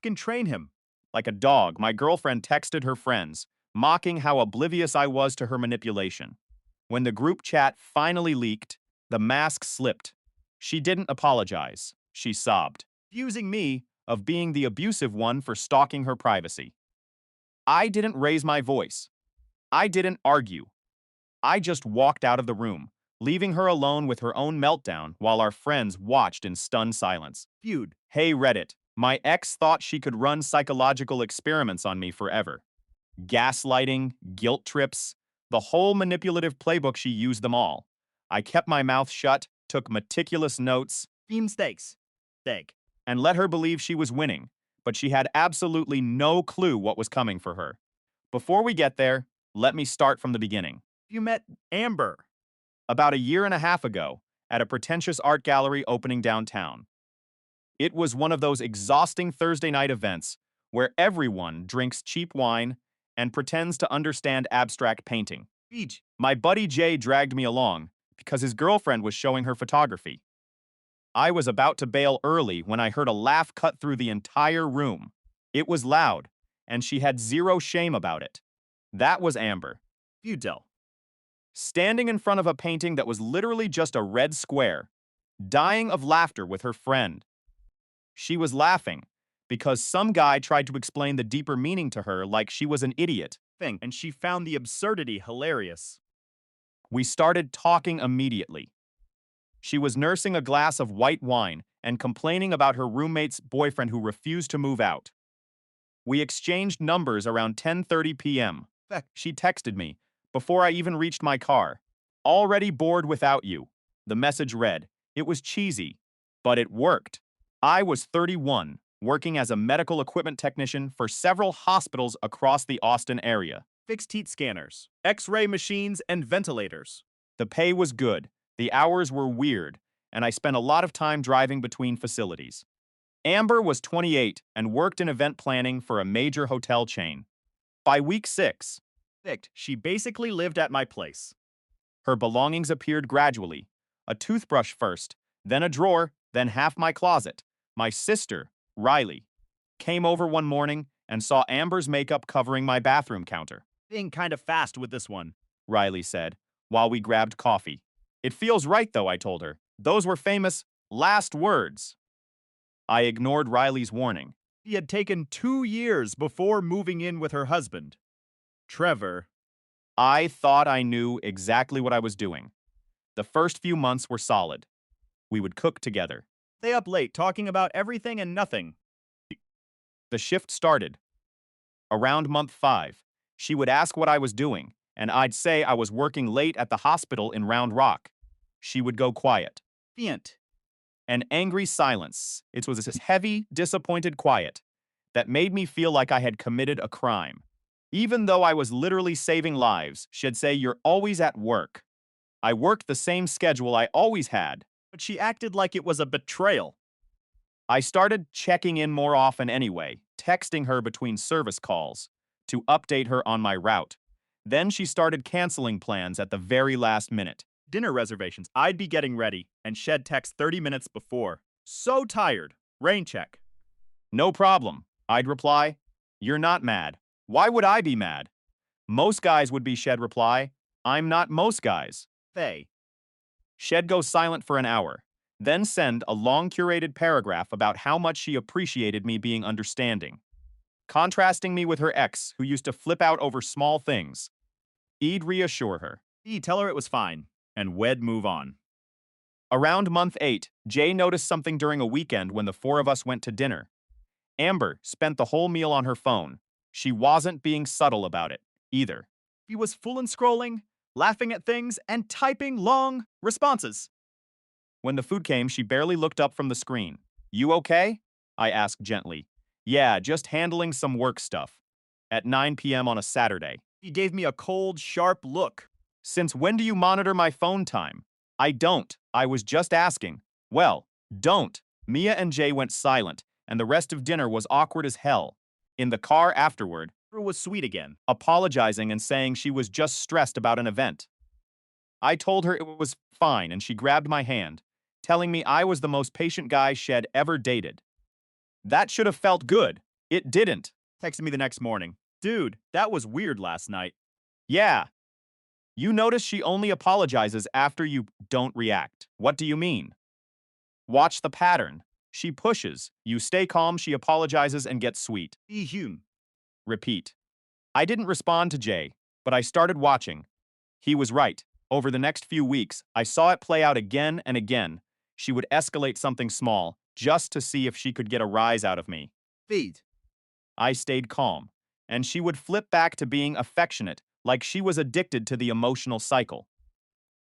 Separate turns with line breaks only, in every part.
Can train him. Like a dog, my girlfriend texted her friends, mocking how oblivious I was to her manipulation. When the group chat finally leaked, the mask slipped. She didn't apologize. She sobbed, accusing me of being the abusive one for stalking her privacy. I didn't raise my voice. I didn't argue. I just walked out of the room, leaving her alone with her own meltdown while our friends watched in stunned silence. Feud. Hey Reddit, my ex thought she could run psychological experiments on me forever. Gaslighting, guilt trips, the whole manipulative playbook, she used them all. I kept my mouth shut, took meticulous notes, theme stakes, steak, and let her believe she was winning, but she had absolutely no clue what was coming for her. Before we get there, let me start from the beginning. You met Amber about a year and a half ago at a pretentious art gallery opening downtown. It was one of those exhausting Thursday night events where everyone drinks cheap wine and pretends to understand abstract painting. Beach. My buddy Jay dragged me along because his girlfriend was showing her photography. I was about to bail early when I heard a laugh cut through the entire room. It was loud, and she had zero shame about it. That was Amber. Feudel. Standing in front of a painting that was literally just a red square, dying of laughter with her friend. She was laughing because some guy tried to explain the deeper meaning to her like she was an idiot. And she found the absurdity hilarious. We started talking immediately. She was nursing a glass of white wine and complaining about her roommate's boyfriend who refused to move out. We exchanged numbers around 10:30 p.m. She texted me before I even reached my car. Already bored without you. The message read. It was cheesy, but it worked. I was 31, working as a medical equipment technician for several hospitals across the Austin area. Fixed heat scanners, X-ray machines, and ventilators. The pay was good, the hours were weird, and I spent a lot of time driving between facilities. Amber was 28 and worked in event planning for a major hotel chain. By week 6, she basically lived at my place. Her belongings appeared gradually. A toothbrush first, then a drawer, then half my closet. My sister, Riley, came over one morning and saw Amber's makeup covering my bathroom counter. Being kind of fast with this one, Riley said, while we grabbed coffee. It feels right though, I told her. Those were famous last words. I ignored Riley's warning. He had taken 2 years before moving in with her husband, Trevor. I thought I knew exactly what I was doing. The first few months were solid. We would cook together. Stay up late talking about everything and nothing. The shift started. Around month 5, she would ask what I was doing, and I'd say I was working late at the hospital in Round Rock. She would go quiet. Fiant. An angry silence. It was this heavy, disappointed quiet that made me feel like I had committed a crime. Even though I was literally saving lives, she'd say, "You're always at work." I worked the same schedule I always had, but she acted like it was a betrayal. I started checking in more often anyway, texting her between service calls to update her on my route. Then she started canceling plans at the very last minute. Dinner reservations. I'd be getting ready, and she'd text 30 minutes before. So tired. Rain check. No problem, I'd reply. You're not mad. Why would I be mad? Most guys would be, she'd reply. I'm not most guys. Faye. She'd go silent for an hour, then send a long curated paragraph about how much she appreciated me being understanding, contrasting me with her ex who used to flip out over small things. I'd reassure her. Tell her it was fine, and we'd move on. Around month 8, Jay noticed something during a weekend when the four of us went to dinner. Amber spent the whole meal on her phone. She wasn't being subtle about it, either. He was full and scrolling, laughing at things, and typing long responses. When the food came, she barely looked up from the screen. You okay? I asked gently. Yeah, just handling some work stuff. At 9 p.m. on a Saturday. He gave me a cold, sharp look. Since when do you monitor my phone time? I don't. I was just asking. Well, don't. Mia and Jay went silent, and the rest of dinner was awkward as hell. In the car afterward, Drew was sweet again, apologizing and saying she was just stressed about an event. I told her it was fine, and she grabbed my hand, telling me I was the most patient guy she'd ever dated. That should have felt good, It didn't. Texted me the next morning. Dude, that was weird last night. Yeah. You notice she only apologizes after you don't react. What do you mean? Watch the pattern. She pushes. You stay calm, she apologizes and gets sweet. Ehun. Repeat. I didn't respond to Jay, but I started watching. He was right. Over the next few weeks, I saw it play out again and again. She would escalate something small, just to see if she could get a rise out of me. Feed. I stayed calm, and she would flip back to being affectionate, like she was addicted to the emotional cycle.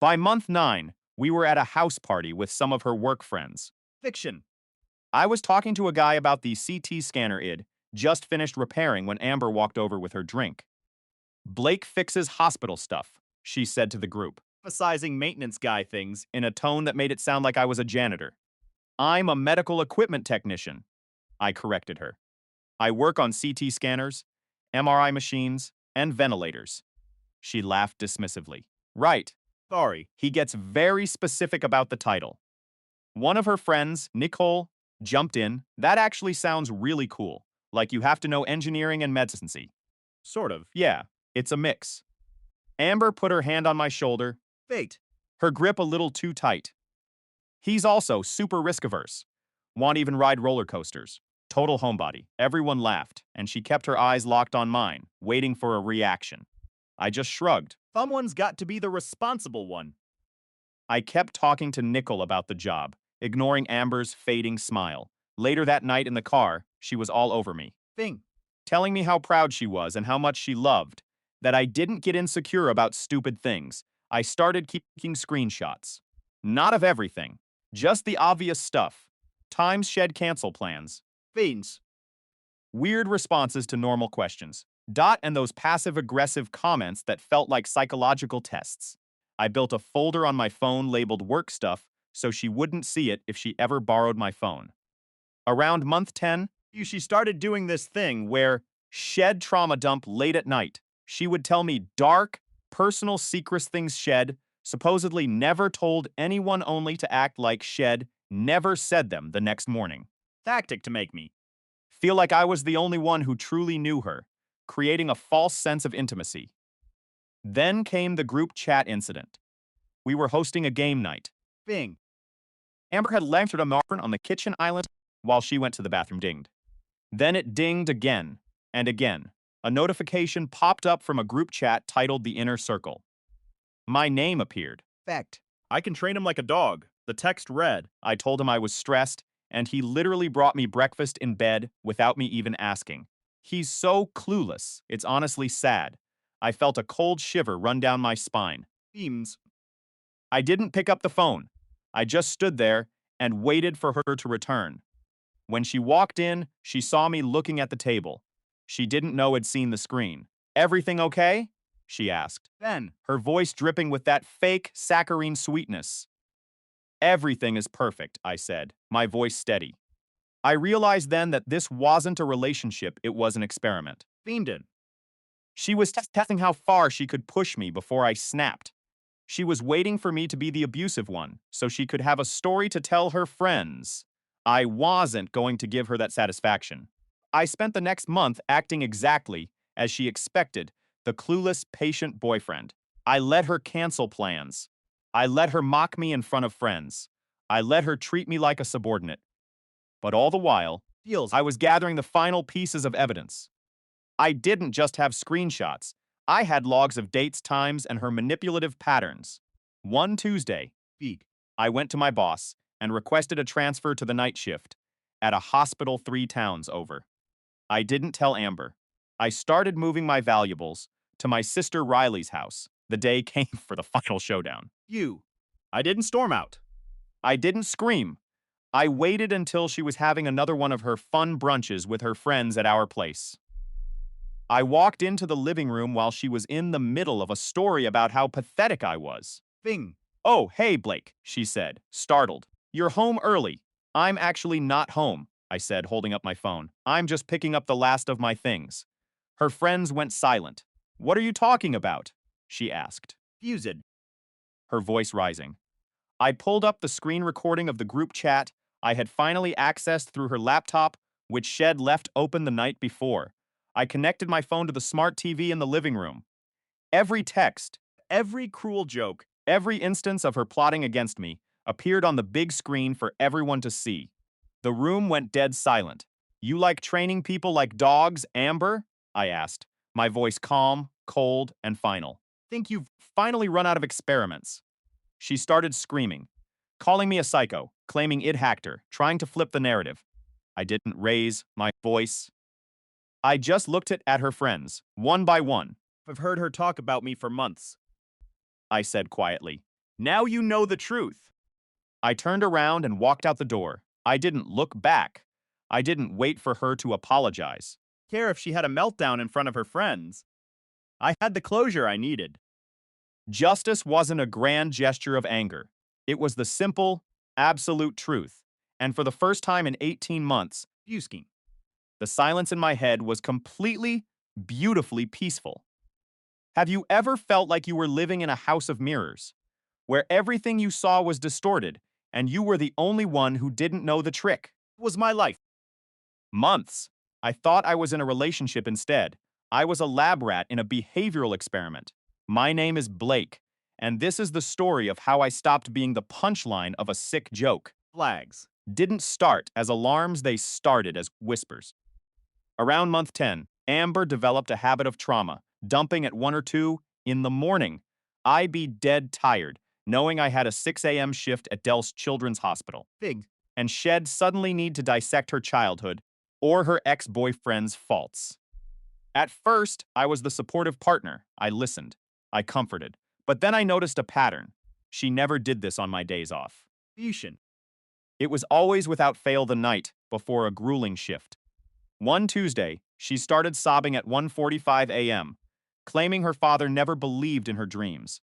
By month 9, we were at a house party with some of her work friends. Fiction. I was talking to a guy about the CT scanner id, just finished repairing when Amber walked over with her drink. Blake fixes hospital stuff, she said to the group, emphasizing maintenance guy things in a tone that made it sound like I was a janitor. I'm a medical equipment technician, I corrected her. I work on CT scanners, MRI machines, and ventilators. She laughed dismissively. Right. Sorry. He gets very specific about the title. One of her friends, Nicole, jumped in. That actually sounds really cool. Like you have to know engineering and medicine. Sort of. Yeah, it's a mix. Amber put her hand on my shoulder. Fate. Her grip a little too tight. He's also super risk-averse. Won't even ride roller coasters. Total homebody. Everyone laughed, and she kept her eyes locked on mine, waiting for a reaction. I just shrugged. Someone's got to be the responsible one. I kept talking to Nicole about the job, ignoring Amber's fading smile. Later that night in the car, she was all over me. Telling me how proud she was and how much she loved, that I didn't get insecure about stupid things. I started keeping screenshots. Not of everything, just the obvious stuff. Times shed cancel plans. Fiends. Weird responses to normal questions. Dot and those passive-aggressive comments that felt like psychological tests. I built a folder on my phone labeled work stuff so she wouldn't see it if she ever borrowed my phone. Around month 10, she started doing this thing where shed trauma dump late at night. She would tell me dark, personal secrets things Shed supposedly never told anyone, only to act like Shed never said them the next morning. Tactic to make me feel like I was the only one who truly knew her, creating a false sense of intimacy. Then came the group chat incident. We were hosting a game night. Bing. Amber had left a marker on the kitchen island while she went to the bathroom. Dinged. Then it dinged again and again. A notification popped up from a group chat titled The Inner Circle. My name appeared. Fact. I can train him like a dog. The text read. I told him I was stressed, and he literally brought me breakfast in bed without me even asking. He's so clueless. It's honestly sad. I felt a cold shiver run down my spine. Beams. I didn't pick up the phone. I just stood there and waited for her to return. When she walked in, she saw me looking at the table. She didn't know I'd seen the screen. Everything okay? She asked. Then, her voice dripping with that fake saccharine sweetness. Everything is perfect, I said, my voice steady. I realized then that this wasn't a relationship, it was an experiment. Fiended. She was testing how far she could push me before I snapped. She was waiting for me to be the abusive one, so she could have a story to tell her friends. I wasn't going to give her that satisfaction. I spent the next month acting exactly as she expected, the clueless, patient boyfriend. I let her cancel plans. I let her mock me in front of friends. I let her treat me like a subordinate. But all the while, I was gathering the final pieces of evidence. I didn't just have screenshots. I had logs of dates, times, and her manipulative patterns. One Tuesday, I went to my boss and requested a transfer to the night shift at a hospital 3 towns over. I didn't tell Amber. I started moving my valuables to my sister Riley's house. The day came for the final showdown. I didn't storm out. I didn't scream. I waited until she was having another one of her fun brunches with her friends at our place. I walked into the living room while she was in the middle of a story about how pathetic I was. Bing. Oh, hey, Blake, she said, startled. You're home early. I'm actually not home, I said, holding up my phone. I'm just picking up the last of my things. Her friends went silent. What are you talking about? She asked. Fused. Her voice rising. I pulled up the screen recording of the group chat I had finally accessed through her laptop which Shed left open the night before. I connected my phone to the smart TV in the living room. Every text, every cruel joke, every instance of her plotting against me appeared on the big screen for everyone to see. The room went dead silent. "You like training people like dogs, Amber?" I asked, my voice calm, cold, and final. "Think you've finally run out of experiments?" She started screaming, calling me a psycho, claiming it hacked her, trying to flip the narrative. I didn't raise my voice. I just looked at her friends, one by one. "I've heard her talk about me for months," I said quietly. "Now you know the truth." I turned around and walked out the door. I didn't look back. I didn't wait for her to apologize. Care if she had a meltdown in front of her friends. I had the closure I needed. Justice wasn't a grand gesture of anger. It was the simple, absolute truth. And for the first time in 18 months, Buskin. The silence in my head was completely, beautifully peaceful. Have you ever felt like you were living in a house of mirrors, where everything you saw was distorted, and you were the only one who didn't know the trick? It was my life. Months. I thought I was in a relationship instead. I was a lab rat in a behavioral experiment. My name is Blake, and this is the story of how I stopped being the punchline of a sick joke. Flags didn't start as alarms, they started as whispers. Around month 10, Amber developed a habit of trauma, dumping at 1 or 2 in the morning. I'd be dead tired, knowing I had a 6 a.m. shift at Dell's Children's Hospital. Big. And Shed suddenly need to dissect her childhood or her ex-boyfriend's faults. At first, I was the supportive partner. I listened. I comforted. But then I noticed a pattern. She never did this on my days off. It was always without fail the night before a grueling shift. One Tuesday, she started sobbing at 1:45 a.m., claiming her father never believed in her dreams.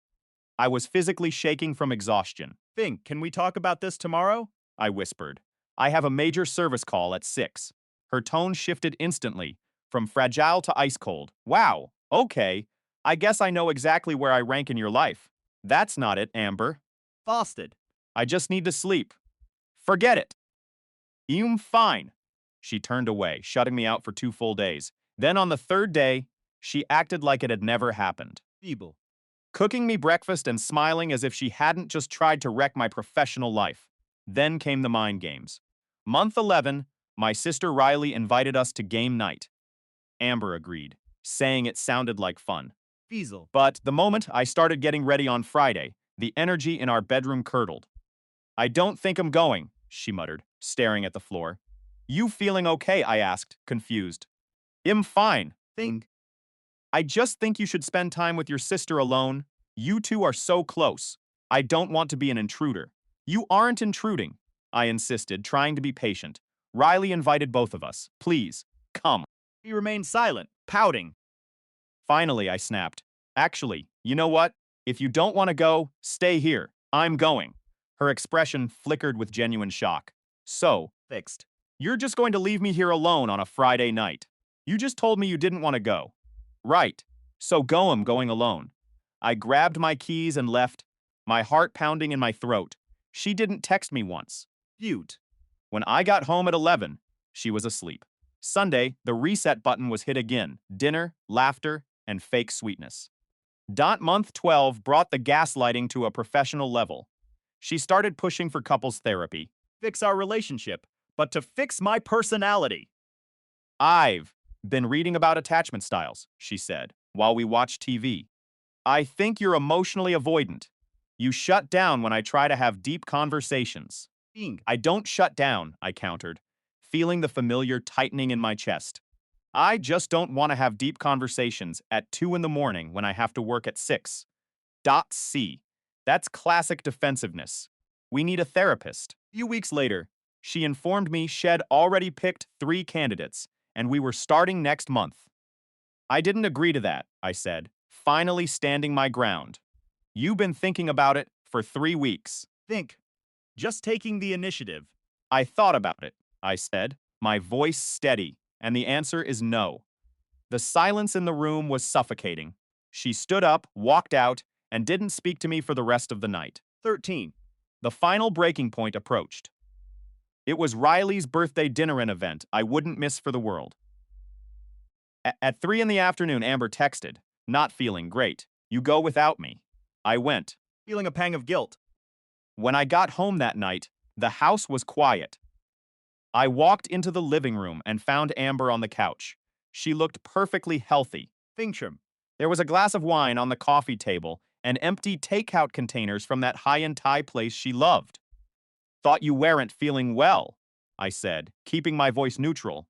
I was physically shaking from exhaustion. "Think, can we talk about this tomorrow?" I whispered. "I have a major service call at 6. Her tone shifted instantly, from fragile to ice cold. "Wow, okay. I guess I know exactly where I rank in your life." "That's not it, Amber." "Fasted. I just need to sleep." "Forget it." Fine." She turned away, shutting me out for 2 full days. Then on the third day, she acted like it had never happened. Feeble. Cooking me breakfast and smiling as if she hadn't just tried to wreck my professional life. Then came the mind games. Month 11, my sister Riley invited us to game night. Amber agreed, saying it sounded like fun. Feasel. But the moment I started getting ready on Friday, the energy in our bedroom curdled. "I don't think I'm going," she muttered, staring at the floor. "You feeling okay?" I asked, confused. "I'm fine. Think. I just think you should spend time with your sister alone. You two are so close. I don't want to be an intruder." "You aren't intruding," I insisted, trying to be patient. "Riley invited both of us. Please, come." He remained silent, pouting. Finally, I snapped. "Actually, you know what? If you don't want to go, stay here. I'm going." Her expression flickered with genuine shock. "So, fixed. You're just going to leave me here alone on a Friday night. You just told me you didn't want to go." "Right. So go, I'm going alone." I grabbed my keys and left, my heart pounding in my throat. She didn't text me once. Cute. When I got home at 11, she was asleep. Sunday, the reset button was hit again. Dinner, laughter, and fake sweetness. Month 12 brought the gaslighting to a professional level. She started pushing for couples therapy. Fix our relationship, but to fix my personality. "I've been reading about attachment styles," she said, while we watched TV. "I think you're emotionally avoidant. You shut down when I try to have deep conversations." "I don't shut down," I countered, feeling the familiar tightening in my chest. "I just don't want to have deep conversations at 2 in the morning when I have to work at 6. C. That's classic defensiveness. We need a therapist." A few weeks later, she informed me Shed already picked 3 candidates, and we were starting next month. I didn't agree to that, I said, finally standing my ground. "You've been thinking about it for 3 weeks." "Think. Just taking the initiative." "I thought about it," I said, my voice steady, and the answer is no. The silence in the room was suffocating. She stood up, walked out, and didn't speak to me for the rest of the night. 13. The final breaking point approached. It was Riley's birthday dinner and event I wouldn't miss for the world. At 3 in the afternoon, Amber texted, not feeling great. You go without me. I went, feeling a pang of guilt. When I got home that night, the house was quiet. I walked into the living room and found Amber on the couch. She looked perfectly healthy. Fingsham. There was a glass of wine on the coffee table and empty takeout containers from that high-end Thai place she loved. Thought you weren't feeling well, I said, keeping my voice neutral.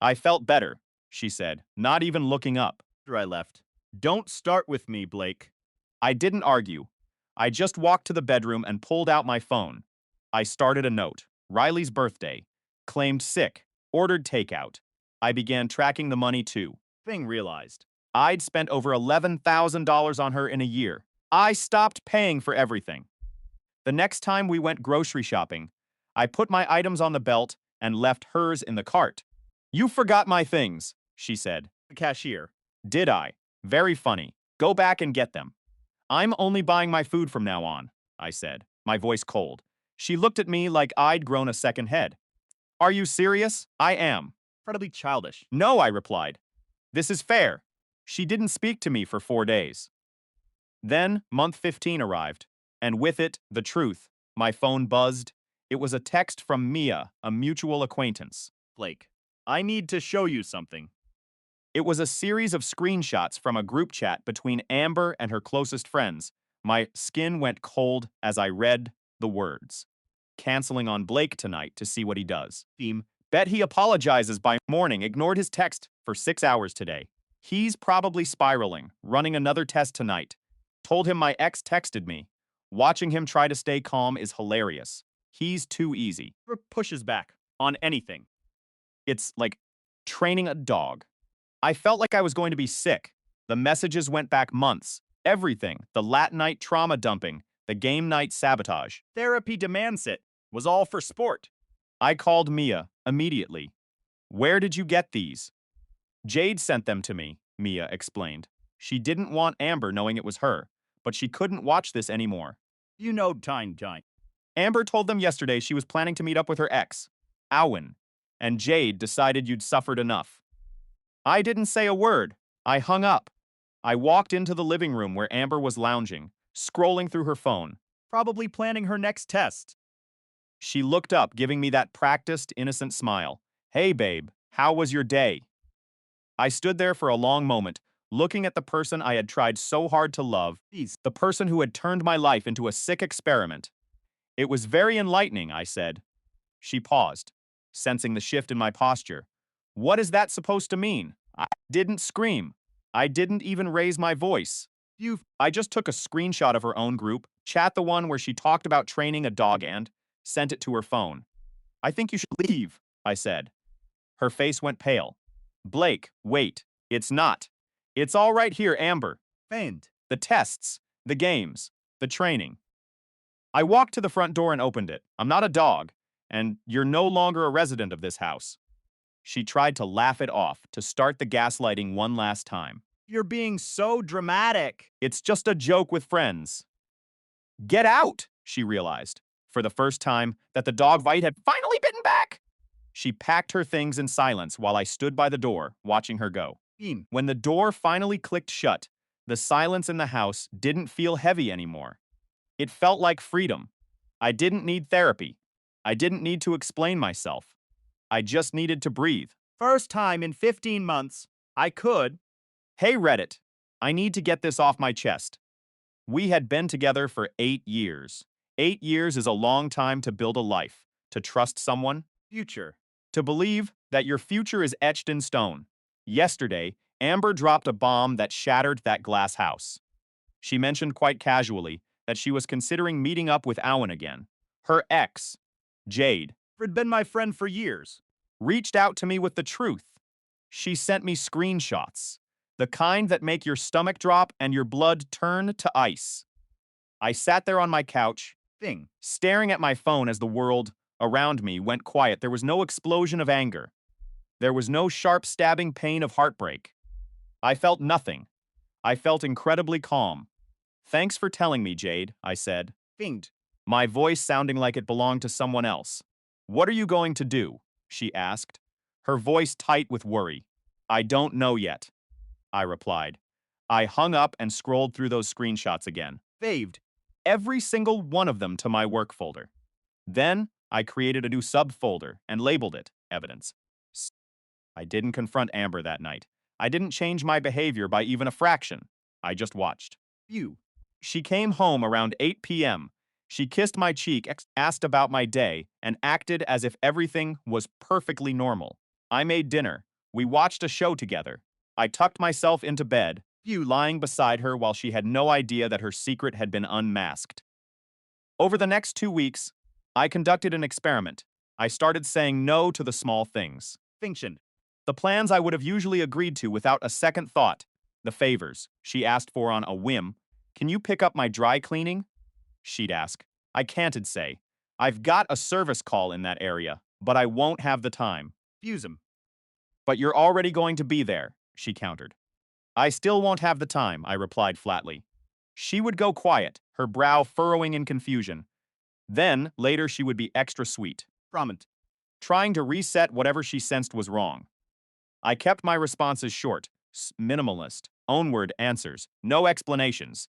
I felt better, she said, not even looking up. After I left. Don't start with me, Blake. I didn't argue. I just walked to the bedroom and pulled out my phone. I started a note. Riley's birthday. Claimed sick. Ordered takeout. I began tracking the money too. Thing realized. I'd spent over $11,000 on her in a year. I stopped paying for everything. The next time we went grocery shopping, I put my items on the belt and left hers in the cart. You forgot my things, she said. The cashier. Did I? Very funny. Go back and get them. I'm only buying my food from now on, I said, my voice cold. She looked at me like I'd grown a second head. Are you serious? I am. Incredibly childish. No, I replied. This is fair. She didn't speak to me for 4 days. Then, month 15 arrived, and with it, the truth. My phone buzzed. It was a text from Mia, a mutual acquaintance. Blake, I need to show you something. It was a series of screenshots from a group chat between Amber and her closest friends. My skin went cold as I read the words. Canceling on Blake tonight to see what he does. Theme. Bet he apologizes by morning. Ignored his text for 6 hours today. He's probably spiraling, running another test tonight. Told him my ex texted me. Watching him try to stay calm is hilarious. He's too easy. Pushes back on anything. It's like training a dog. I felt like I was going to be sick. The messages went back months. Everything. The lat night trauma dumping. The game night sabotage. Therapy demands it. Was all for sport. I called Mia immediately. Where did you get these? Jade sent them to me, Mia explained. She didn't want Amber knowing it was her, but she couldn't watch this anymore. You know, Time. Amber told them yesterday she was planning to meet up with her ex, Owen, and Jade decided you'd suffered enough. I didn't say a word. I hung up. I walked into the living room where Amber was lounging, scrolling through her phone, probably planning her next test. She looked up, giving me that practiced, innocent smile. Hey, babe, how was your day? I stood there for a long moment, looking at the person I had tried so hard to love, the person who had turned my life into a sick experiment. It was very enlightening, I said. She paused, sensing the shift in my posture. What is that supposed to mean? I didn't scream. I didn't even raise my voice. I just took a screenshot of her own group, chat the one where she talked about training a dog and sent it to her phone. I think you should leave, I said. Her face went pale. Blake, wait. It's not. It's all right here, Amber. Feigned. The tests, the games, the training. I walked to the front door and opened it. I'm not a dog, and you're no longer a resident of this house. She tried to laugh it off, to start the gaslighting one last time. You're being so dramatic. It's just a joke with friends. Get out, she realized, for the first time, that the dog bite had finally bitten back. She packed her things in silence while I stood by the door, watching her go. When the door finally clicked shut, the silence in the house didn't feel heavy anymore. It felt like freedom. I didn't need therapy. I didn't need to explain myself. I just needed to breathe. First time in 15 months, I could. Hey, Reddit, I need to get this off my chest. We had been together for 8 years. 8 years is a long time to build a life, to trust someone. Future. To believe that your future is etched in stone. Yesterday, Amber dropped a bomb that shattered that glass house. She mentioned quite casually that she was considering meeting up with Owen again. Her ex, Jade, who had been my friend for years, reached out to me with the truth. She sent me screenshots, the kind that make your stomach drop and your blood turn to ice. I sat there on my couch, staring at my phone as the world around me went quiet. There was no explosion of anger. There was no sharp stabbing pain of heartbreak. I felt nothing. I felt incredibly calm. Thanks for telling me, Jade, I said. Finged. My voice sounding like it belonged to someone else. What are you going to do? She asked, her voice tight with worry. I don't know yet, I replied. I hung up and scrolled through those screenshots again, saved every single one of them to my work folder. Then I created a new subfolder and labeled it Evidence. I didn't confront Amber that night. I didn't change my behavior by even a fraction. I just watched. Phew. She came home around 8 p.m. She kissed my cheek, asked about my day, and acted as if everything was perfectly normal. I made dinner. We watched a show together. I tucked myself into bed, Phew lying beside her while she had no idea that her secret had been unmasked. Over the next 2 weeks, I conducted an experiment. I started saying no to the small things. Function. The plans I would have usually agreed to without a second thought. The favors she asked for on a whim. Can you pick up my dry cleaning? She'd ask. I can't'd say. I've got a service call in that area, but I won't have the time. Fuse 'em. But you're already going to be there, she countered. I still won't have the time, I replied flatly. She would go quiet, her brow furrowing in confusion. Then, later, she would be extra sweet, prominent, trying to reset whatever she sensed was wrong. I kept my responses short, minimalist, own-word answers, no explanations.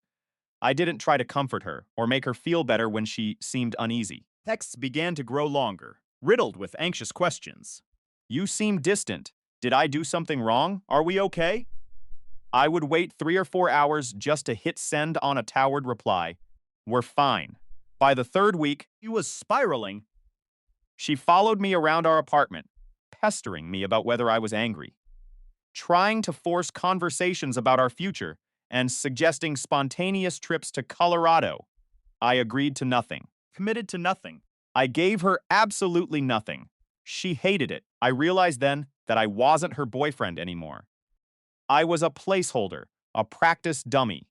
I didn't try to comfort her or make her feel better when she seemed uneasy. Texts began to grow longer, riddled with anxious questions. You seem distant. Did I do something wrong? Are we okay? I would wait 3 or 4 hours just to hit send on a towered reply. We're fine. By the third week, he was spiraling. She followed me around our apartment, pestering me about whether I was angry, trying to force conversations about our future, and suggesting spontaneous trips to Colorado. I agreed to nothing, committed to nothing. I gave her absolutely nothing. She hated it. I realized then that I wasn't her boyfriend anymore. I was a placeholder, a practice dummy.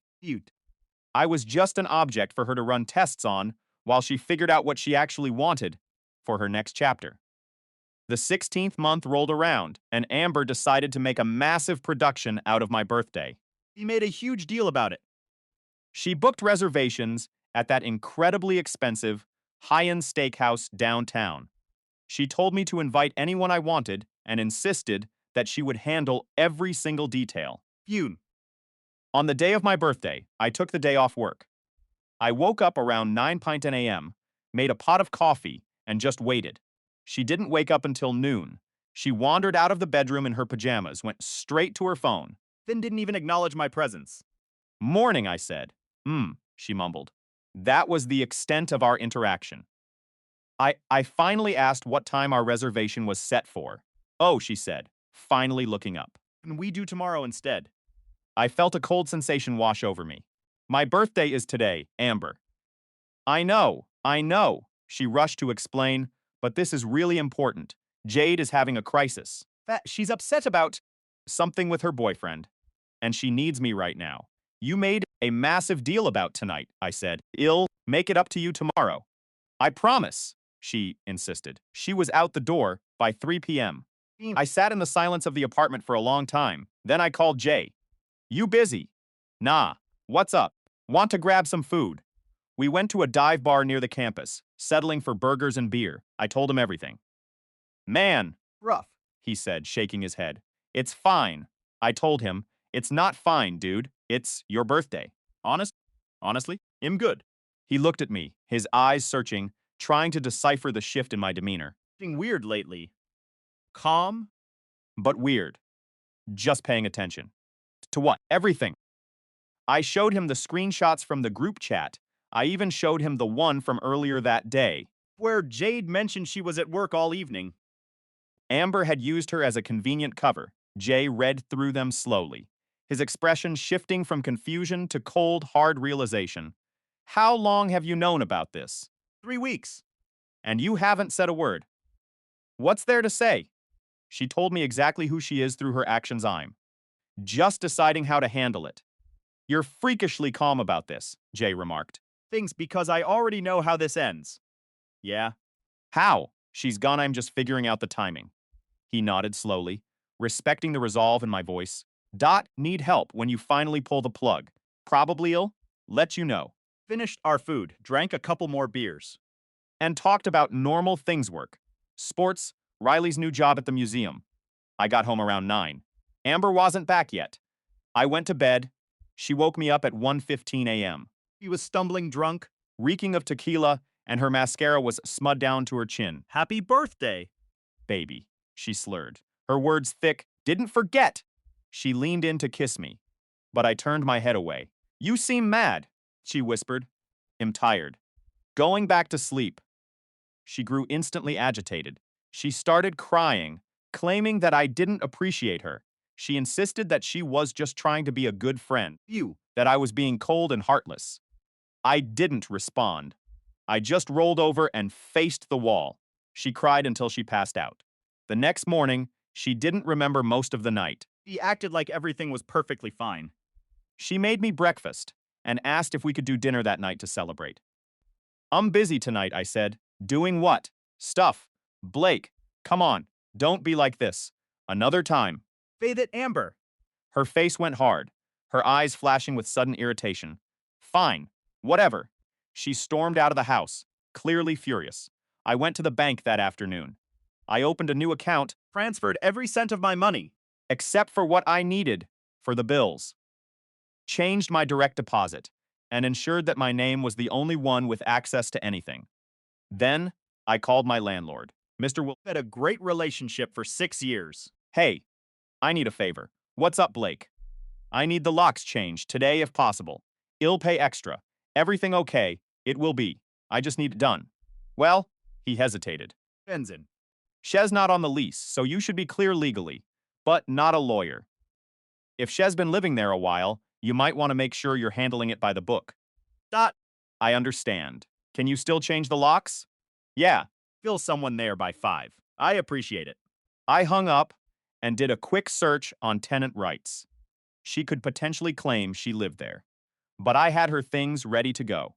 I was just an object for her to run tests on while she figured out what she actually wanted for her next chapter. The 16th month rolled around, and Amber decided to make a massive production out of my birthday. He made a huge deal about it. She booked reservations at that incredibly expensive, high-end steakhouse downtown. She told me to invite anyone I wanted and insisted that she would handle every single detail. Phew. On the day of my birthday, I took the day off work. I woke up around 9:10 a.m., made a pot of coffee, and just waited. She didn't wake up until noon. She wandered out of the bedroom in her pajamas, went straight to her phone, then didn't even acknowledge my presence. Morning, I said. She mumbled. That was the extent of our interaction. I finally asked what time our reservation was set for. Oh, she said, finally looking up. Can we do tomorrow instead? I felt a cold sensation wash over me. My birthday is today, Amber. I know. She rushed to explain, but this is really important. Jade is having a crisis. She's upset about something with her boyfriend, and she needs me right now. You made a massive deal about tonight, I said. I'll make it up to you tomorrow. I promise, she insisted. She was out the door by 3 p.m. I sat in the silence of the apartment for a long time. Then I called Jay. You busy? Nah. What's up? Want to grab some food? We went to a dive bar near the campus, settling for burgers and beer. I told him everything. Man, rough, he said, shaking his head. It's fine. I told him, it's not fine, dude. It's your birthday. Honestly, I'm good. He looked at me, his eyes searching, trying to decipher the shift in my demeanor. Being weird lately. Calm, but weird. Just paying attention. To what? Everything. I showed him the screenshots from the group chat. I even showed him the one from earlier that day, where Jade mentioned she was at work all evening. Amber had used her as a convenient cover. Jay read through them slowly, his expression shifting from confusion to cold, hard realization. How long have you known about this? 3 weeks. And you haven't said a word. What's there to say? She told me exactly who she is through her actions. I'm just deciding how to handle it. You're freakishly calm about this, Jay remarked. Things because I already know how this ends. Yeah? How? She's gone. I'm just figuring out the timing. He nodded slowly, respecting the resolve in my voice. Need help when you finally pull the plug. Probably I'll let you know. Finished our food, drank a couple more beers, and talked about normal things work. Sports, Riley's new job at the museum. I got home around 9. Amber wasn't back yet. I went to bed. She woke me up at 1:15 a.m. She was stumbling drunk, reeking of tequila, and her mascara was smudged down to her chin.
Happy birthday!
Baby, she slurred. Her words thick. Didn't forget! She leaned in to kiss me, but I turned my head away. You seem mad, she whispered. I'm tired. Going back to sleep. She grew instantly agitated. She started crying, claiming that I didn't appreciate her. She insisted that she was just trying to be a good friend. That I was being cold and heartless. I didn't respond. I just rolled over and faced the wall. She cried until she passed out. The next morning, she didn't remember most of the night.
He acted like everything was perfectly fine.
She made me breakfast and asked if we could do dinner that night to celebrate. I'm busy tonight, I said. Doing what? Stuff. Blake, come on, don't be like this. Another time.
Faith it, Amber.
Her face went hard, her eyes flashing with sudden irritation. Fine, whatever. She stormed out of the house, clearly furious. I went to the bank that afternoon. I opened a new account,
Transferred every cent of my money.
except for what I needed for the bills. Changed my direct deposit, and ensured that my name was the only one with access to anything. Then, I called my landlord, Mr. Will.
Had a great relationship for 6 years.
Hey, I need a favor. What's up, Blake? I need the locks changed today if possible. I'll pay extra. Everything okay? It will be. I just need it done. Well, he hesitated.
Benzin.
Shez's not on the lease, so you should be clear legally, but not a lawyer. If Shez's been living there a while, you might want to make sure you're handling it by the book.
Dot.
I understand. Can you still change the locks? Yeah.
Fill someone there by 5. I appreciate it.
I hung up and did a quick search on tenant rights. She could potentially claim she lived there, but I had her things ready to go.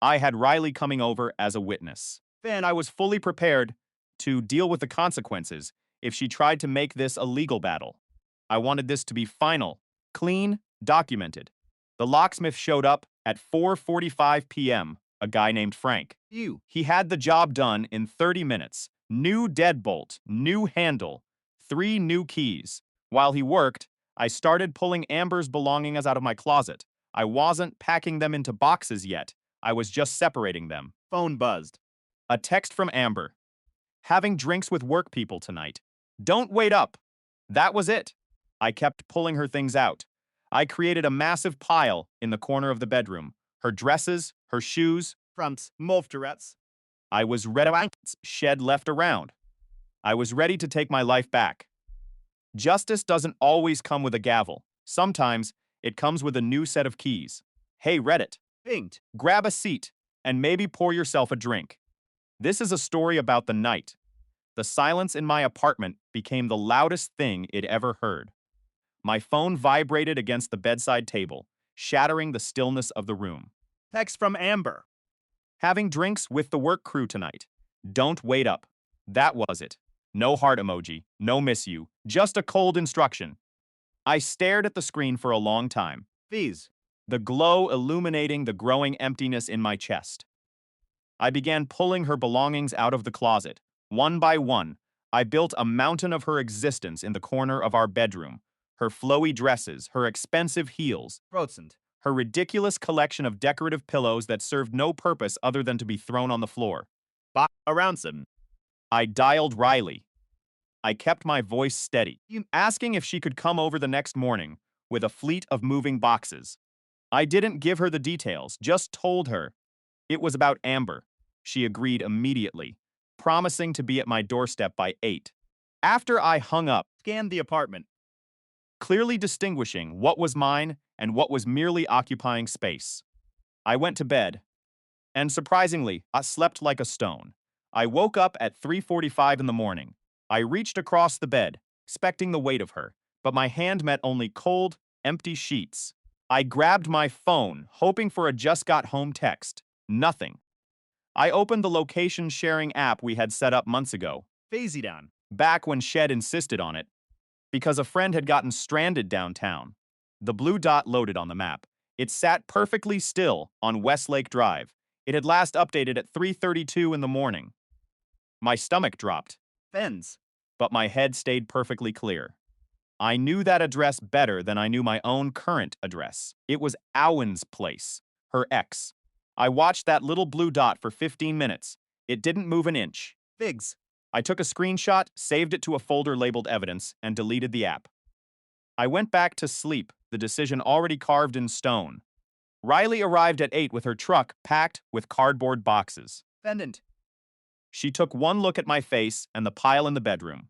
I had Riley coming over as a witness. Then I was fully prepared to deal with the consequences if she tried to make this a legal battle. I wanted this to be final, clean, documented. The locksmith showed up at 4:45 p.m., a guy named Frank. He had the job done in 30 minutes. New deadbolt, new handle, 3 new keys. While he worked, I started pulling Amber's belongings out of my closet. I wasn't packing them into boxes yet. I was just separating them.
Phone buzzed.
A text from Amber. Having drinks with work people tonight. Don't wait up. That was it. I kept pulling her things out. I created a massive pile in the corner of the bedroom. Her dresses, her shoes.
Front. Mofterets.
I was ready. Shed left around. I was ready to take my life back. Justice doesn't always come with a gavel. Sometimes it comes with a new set of keys. Hey, Reddit.
Pinged.
Grab a seat and maybe pour yourself a drink. This is a story about the night. The silence in my apartment became the loudest thing it ever heard. My phone vibrated against the bedside table, shattering the stillness of the room.
Text from Amber.
Having drinks with the work crew tonight. Don't wait up. That was it. No heart emoji, no miss you, just a cold instruction. I stared at the screen for a long time.
Fees.
The glow illuminating the growing emptiness in my chest. I began pulling her belongings out of the closet. One by one, I built a mountain of her existence in the corner of our bedroom. Her flowy dresses, her expensive heels,
Protsend.
her ridiculous collection of decorative pillows that served no purpose other than to be thrown on the floor.
Around some.
I dialed Riley. I kept my voice steady, asking if she could come over the next morning with a fleet of moving boxes. I didn't give her the details, just told her. It was about Amber. She agreed immediately, promising to be at my doorstep by 8. After I hung up,
Scanned the apartment.
clearly distinguishing what was mine and what was merely occupying space. I went to bed, and surprisingly, I slept like a stone. I woke up at 3:45 in the morning. I reached across the bed, expecting the weight of her, but my hand met only cold, empty sheets. I grabbed my phone, hoping for a just got home text. Nothing. I opened the location sharing app we had set up months ago,
Phasey
back when Shed insisted on it, because a friend had gotten stranded downtown. The blue dot loaded on the map. It sat perfectly still on Westlake Drive. It had last updated at 3:32 in the morning. My stomach dropped,
Fens.
but my head stayed perfectly clear. I knew that address better than I knew my own current address. It was Owen's place, her ex. I watched that little blue dot for 15 minutes. It didn't move an inch.
Figs.
I took a screenshot, saved it to a folder labeled evidence, and deleted the app. I went back to sleep, the decision already carved in stone. Riley arrived at 8 with her truck packed with cardboard boxes.
Fendant.
She took one look at my face and the pile in the bedroom,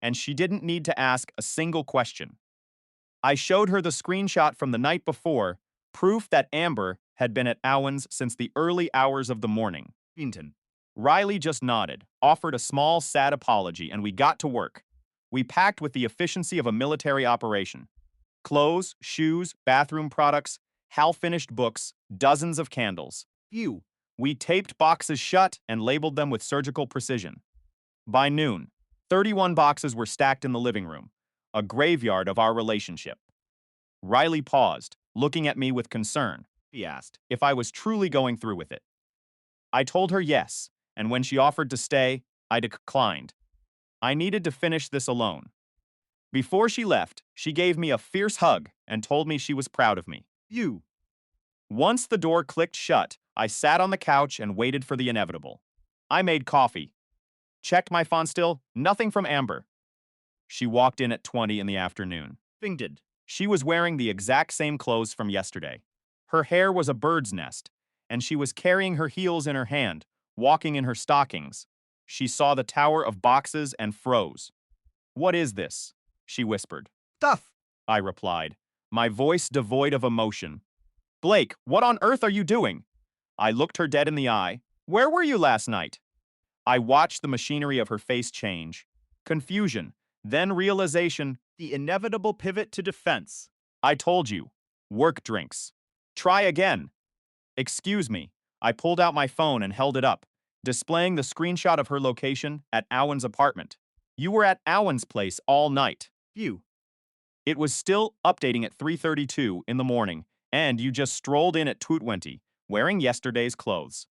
and she didn't need to ask a single question. I showed her the screenshot from the night before, proof that Amber had been at Owen's since the early hours of the morning.
Fienton.
Riley just nodded, offered a small, sad apology, and we got to work. We packed with the efficiency of a military operation. Clothes, shoes, bathroom products, half-finished books, dozens of candles.
Few.
We taped boxes shut and labeled them with surgical precision. By noon, 31 boxes were stacked in the living room, a graveyard of our relationship. Riley paused, looking at me with concern,
He asked.
if I was truly going through with it. I told her yes, and when she offered to stay, I declined. I needed to finish this alone. Before she left, she gave me a fierce hug and told me she was proud of me.
Few.
Once the door clicked shut, I sat on the couch and waited for the inevitable. I made coffee. Checked my phone still, nothing from Amber. She walked in at 20 in the afternoon.
Fingted.
She was wearing the exact same clothes from yesterday. Her hair was a bird's nest, and she was carrying her heels in her hand, walking in her stockings. She saw the tower of boxes and froze. "What is this?" she whispered.
Stuff.
I replied, my voice devoid of emotion. "Blake, what on earth are you doing?" I looked her dead in the eye. "Where were you last night?" I watched the machinery of her face change. Confusion, then realization.
The inevitable pivot to defense.
"I told you. Work drinks. Try again." "Excuse me." I pulled out my phone and held it up, displaying the screenshot of her location at Owen's apartment. "You were at Owen's place all night."
Few.
It was still updating at 3:32 in the morning, and you just strolled in at 2:20, wearing yesterday's clothes.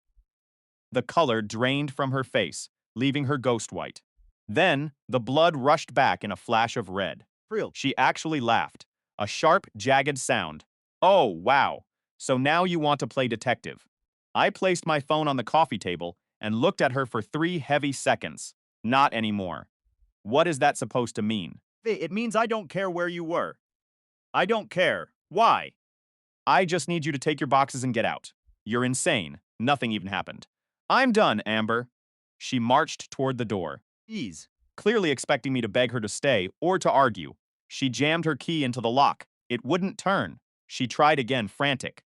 The color drained from her face, leaving her ghost white. Then, the blood rushed back in a flash of red.
Frill.
She actually laughed, a sharp, jagged sound. "Oh, wow. So now you want to play detective." I placed my phone on the coffee table and looked at her for 3 heavy seconds. "Not anymore." "What is that supposed to mean?"
It means I don't care where you were. I don't care. Why?
"I just need you to take your boxes and get out. You're insane. Nothing even happened." "I'm done, Amber." She marched toward the door,
Ease.
clearly expecting me to beg her to stay or to argue. She jammed her key into the lock. It wouldn't turn. She tried again, frantic.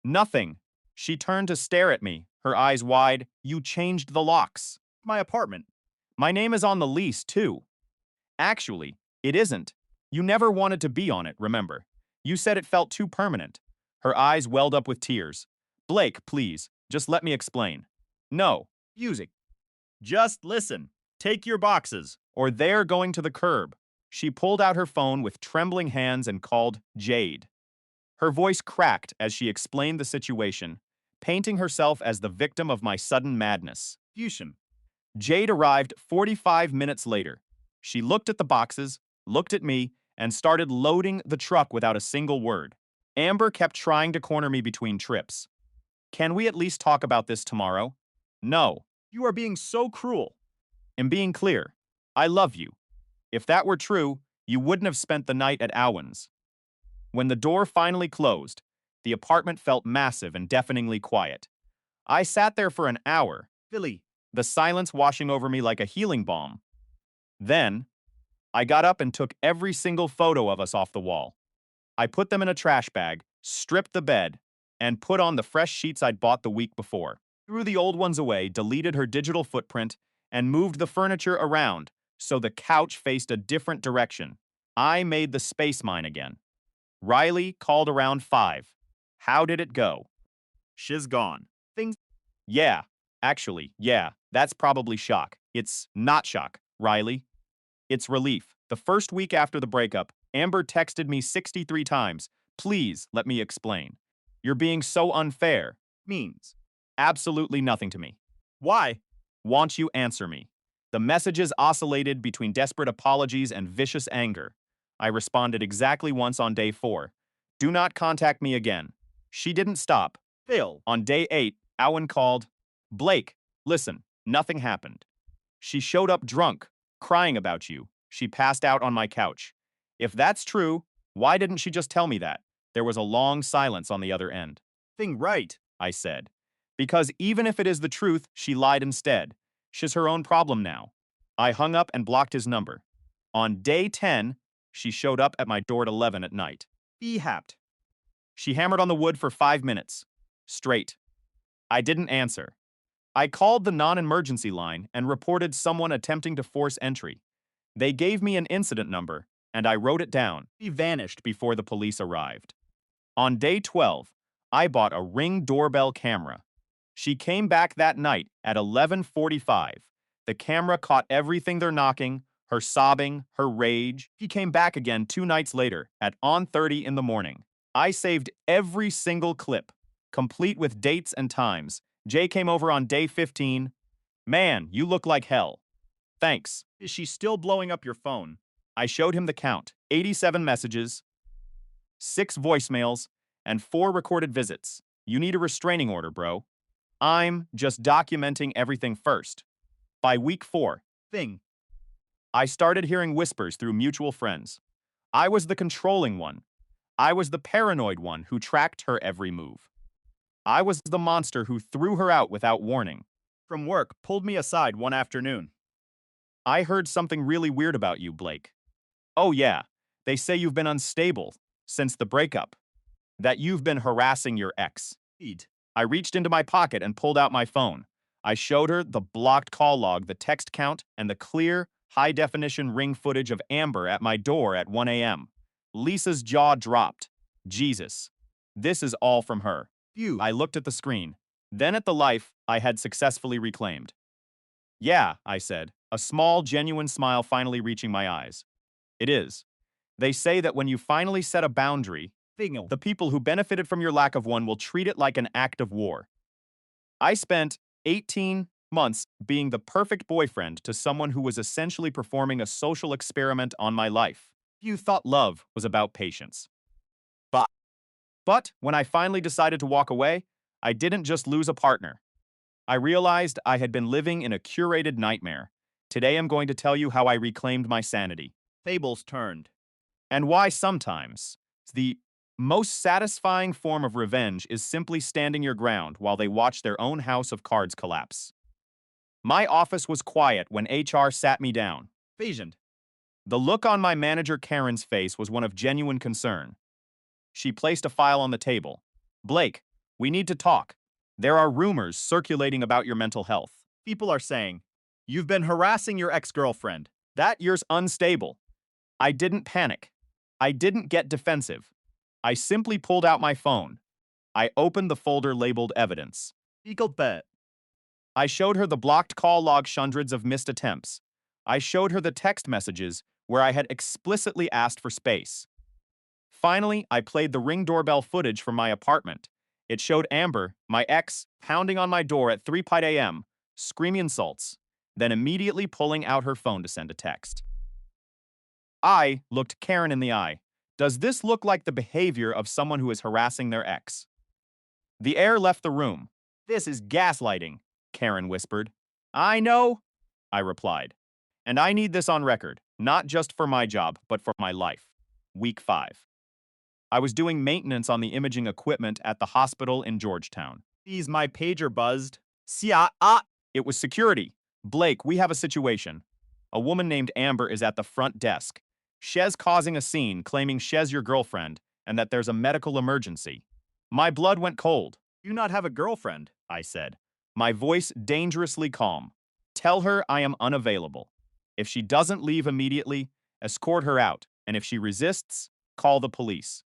Nothing. She turned to stare at me, her eyes wide. "You changed the locks."
My apartment.
"My name is on the lease, too." "Actually, it isn't. You never wanted to be on it, remember? You said it felt too permanent." Her eyes welled up with tears. "Blake, please, just let me explain." "No."
Music. Just listen. Take your boxes.
"Or they're going to the curb." She pulled out her phone with trembling hands and called Jade. Her voice cracked as she explained the situation, painting herself as the victim of my sudden madness.
Fusion.
Jade arrived 45 minutes later. She looked at the boxes, looked at me, and started loading the truck without a single word. Amber kept trying to corner me between trips. "Can we at least talk about this tomorrow?" "No."
You are being so cruel.
"I'm being clear. I love you. If that were true, you wouldn't have spent the night at Owen's." When the door finally closed, the apartment felt massive and deafeningly quiet. I sat there for an hour,
Philly.
the silence washing over me like a healing balm. Then, I got up and took every single photo of us off the wall. I put them in a trash bag, stripped the bed, and put on the fresh sheets I'd bought the week before. Threw the old ones away, deleted her digital footprint, and moved the furniture around so the couch faced a different direction. I made the space mine again. Riley called around 5. "How did it go?"
Shiz gone.
"Yeah, actually, yeah, that's probably shock." "It's not shock, Riley. It's relief." The first week after the breakup, Amber texted me 63 times. "Please, let me explain. You're being so unfair."
Means.
Absolutely nothing to me.
Why?
"Won't you answer me?" The messages oscillated between desperate apologies and vicious anger. I responded exactly once on day 4. Do not contact me again. She didn't stop.
Phil.
On day 8, Owen called. Blake, listen, nothing happened. She showed up drunk, crying about you. She passed out on my couch. If that's true, why didn't she just tell me that? There was a long silence on the other end.
Thing right.
I said. Because even if it is the truth, she lied instead. She's her own problem now. I hung up and blocked his number. On day 10, she showed up at my door at 11 at night.
Be happed.
She hammered on the wood for 5 minutes. Straight. I didn't answer. I called the non-emergency line and reported someone attempting to force entry. They gave me an incident number, and I wrote it down.
He vanished.
Before the police arrived. On day 12, I bought a Ring doorbell camera. She came back that night at 11:45. The camera caught everything they're knocking, her sobbing, her rage. He came back again 2 nights later at 1:30 in the morning. I saved every single clip, complete with dates and times. Jay came over on day 15. Man, you look like hell. Thanks.
Is she still blowing up your phone?
I showed him the count. 87 messages, 6 voicemails, and 4 recorded visits. You need a restraining order, bro. I'm just documenting everything first. By week 4,
Thing.
I started hearing whispers through mutual friends. I was the controlling one. I was the paranoid one who tracked her every move. I was the monster who threw her out without warning.
From work, pulled me aside one afternoon.
I heard something really weird about you, Blake. Oh yeah, they say you've been unstable since the breakup. That you've been harassing your ex.
Eat.
I reached into my pocket and pulled out my phone. I showed her the blocked call log, the text count, and the clear, high-definition Ring footage of Amber at my door at 1 a.m. Lisa's jaw dropped. Jesus. This is all from her.
Phew.
I looked at the screen, then at the life I had successfully reclaimed. Yeah, I said, a small, genuine smile finally reaching my eyes. It is. They say that when you finally set a boundary,
Thing.
the people who benefited from your lack of one will treat it like an act of war. I spent 18 months being the perfect boyfriend to someone who was essentially performing a social experiment on my life. You thought love was about patience. But when I finally decided to walk away, I didn't just lose a partner. I realized I had been living in a curated nightmare. Today I'm going to tell you how I reclaimed my sanity.
Tables turned.
And why sometimes the most satisfying form of revenge is simply standing your ground while they watch their own house of cards collapse. My office was quiet when HR sat me down.
Patient.
The look on my manager Karen's face was one of genuine concern. She placed a file on the table. Blake, we need to talk. There are rumors circulating about your mental health.
People are saying, you've been harassing your ex-girlfriend.
That you're unstable. I didn't panic. I didn't get defensive. I simply pulled out my phone. I opened the folder labeled evidence.
Equal bet.
I showed her the blocked call log, hundreds of missed attempts. I showed her the text messages where I had explicitly asked for space. Finally, I played the Ring doorbell footage from my apartment. It showed Amber, my ex, pounding on my door at 3 a.m., screaming insults, then immediately pulling out her phone to send a text. I looked Karen in the eye. Does this look like the behavior of someone who is harassing their ex? The air left the room. This is gaslighting, Karen whispered. I know, I replied. And I need this on record, not just for my job, but for my life. Week 5. I was doing maintenance on the imaging equipment at the hospital in Georgetown.
Please, my pager buzzed.
It was security. Blake, we have a situation. A woman named Amber is at the front desk. She's causing a scene, claiming she's your girlfriend, and that there's a medical emergency. My blood went cold.
You not have a girlfriend,
I said, my voice dangerously calm. Tell her I am unavailable. If she doesn't leave immediately, escort her out, and if she resists, call the police.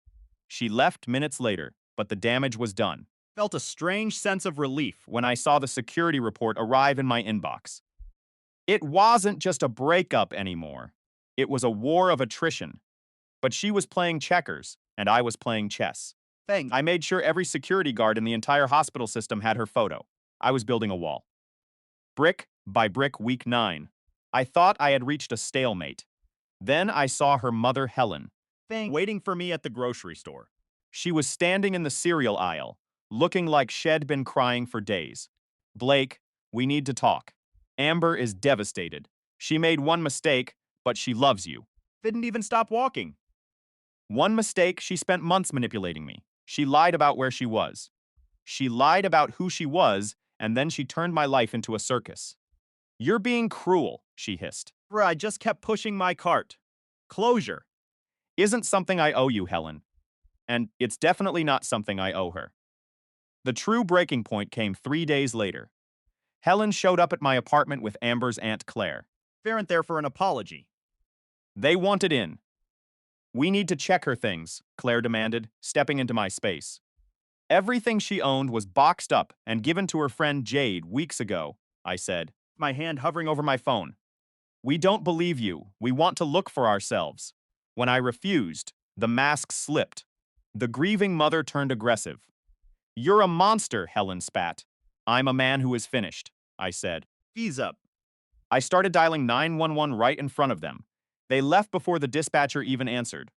She left minutes later, but the damage was done.
Felt a strange sense of relief
When I saw the security report arrive in my inbox. It wasn't just a breakup anymore. It was a war of attrition. But she was playing checkers, and I was playing chess.
thing.
I made sure every security guard in the entire hospital system had her photo. I was building a wall. Brick by brick, week 9. I thought I had reached a stalemate. Then I saw her mother, Helen.
Waiting for me at the grocery store.
She was standing in the cereal aisle, looking like she'd been crying for days. Blake, we need to talk. Amber is devastated. She made one mistake, but she loves you.
Didn't even stop walking.
One mistake, she spent months manipulating me. She lied about where she was. She lied about who she was, and then she turned my life into a circus. You're being cruel, she hissed.
Bruh, I just kept pushing my cart. Closure.
Isn't something I owe you, Helen. And it's definitely not something I owe her. The true breaking point came 3 days later. Helen showed up at my apartment with Amber's Aunt Claire.
Weren't there for an apology.
They wanted in. We need to check her things, Claire demanded, stepping into my space. Everything she owned was boxed up and given to her friend Jade weeks ago, I said, my hand hovering over my phone. We don't believe you. We want to look for ourselves. When I refused, the mask slipped. The grieving mother turned aggressive. You're a monster, Helen spat. I'm a man who is finished, I said.
Ease up.
I started dialing 911 right in front of them. They left before the dispatcher even answered.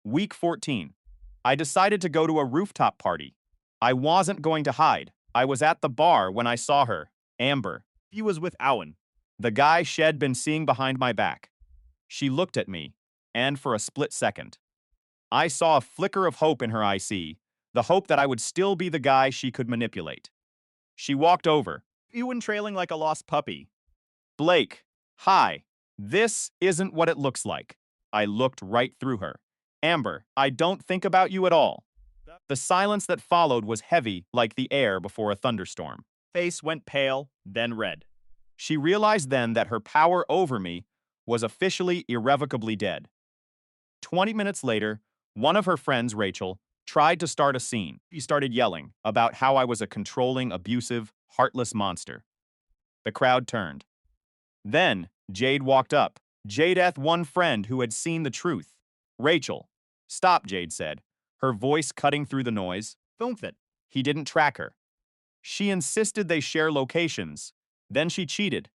Week 14. I decided to go to a rooftop party. I wasn't going to hide. I was at the bar when I saw her, Amber,
He was with Owen.
the guy she'd been seeing behind my back. She looked at me, and for a split second, I saw a flicker of hope in her IC, the hope that I would still be the guy she could manipulate. She walked over.
Ewan trailing like a lost puppy.
Blake, hi. This isn't what it looks like. I looked right through her. Amber, I don't think about you at all. The silence that followed was heavy like the air before a thunderstorm.
Face went pale, then red.
She realized then that her power over me was officially irrevocably dead. 20 minutes later, one of her friends, Rachel, tried to start a scene. She started yelling about how I was a controlling, abusive, heartless monster. The crowd turned. Then Jade walked up. Jadeth, one friend who had seen the truth. Rachel. Stop, Jade said, her voice cutting through the noise.
Don't fit.
He didn't track her. She insisted they share locations. Then she cheated.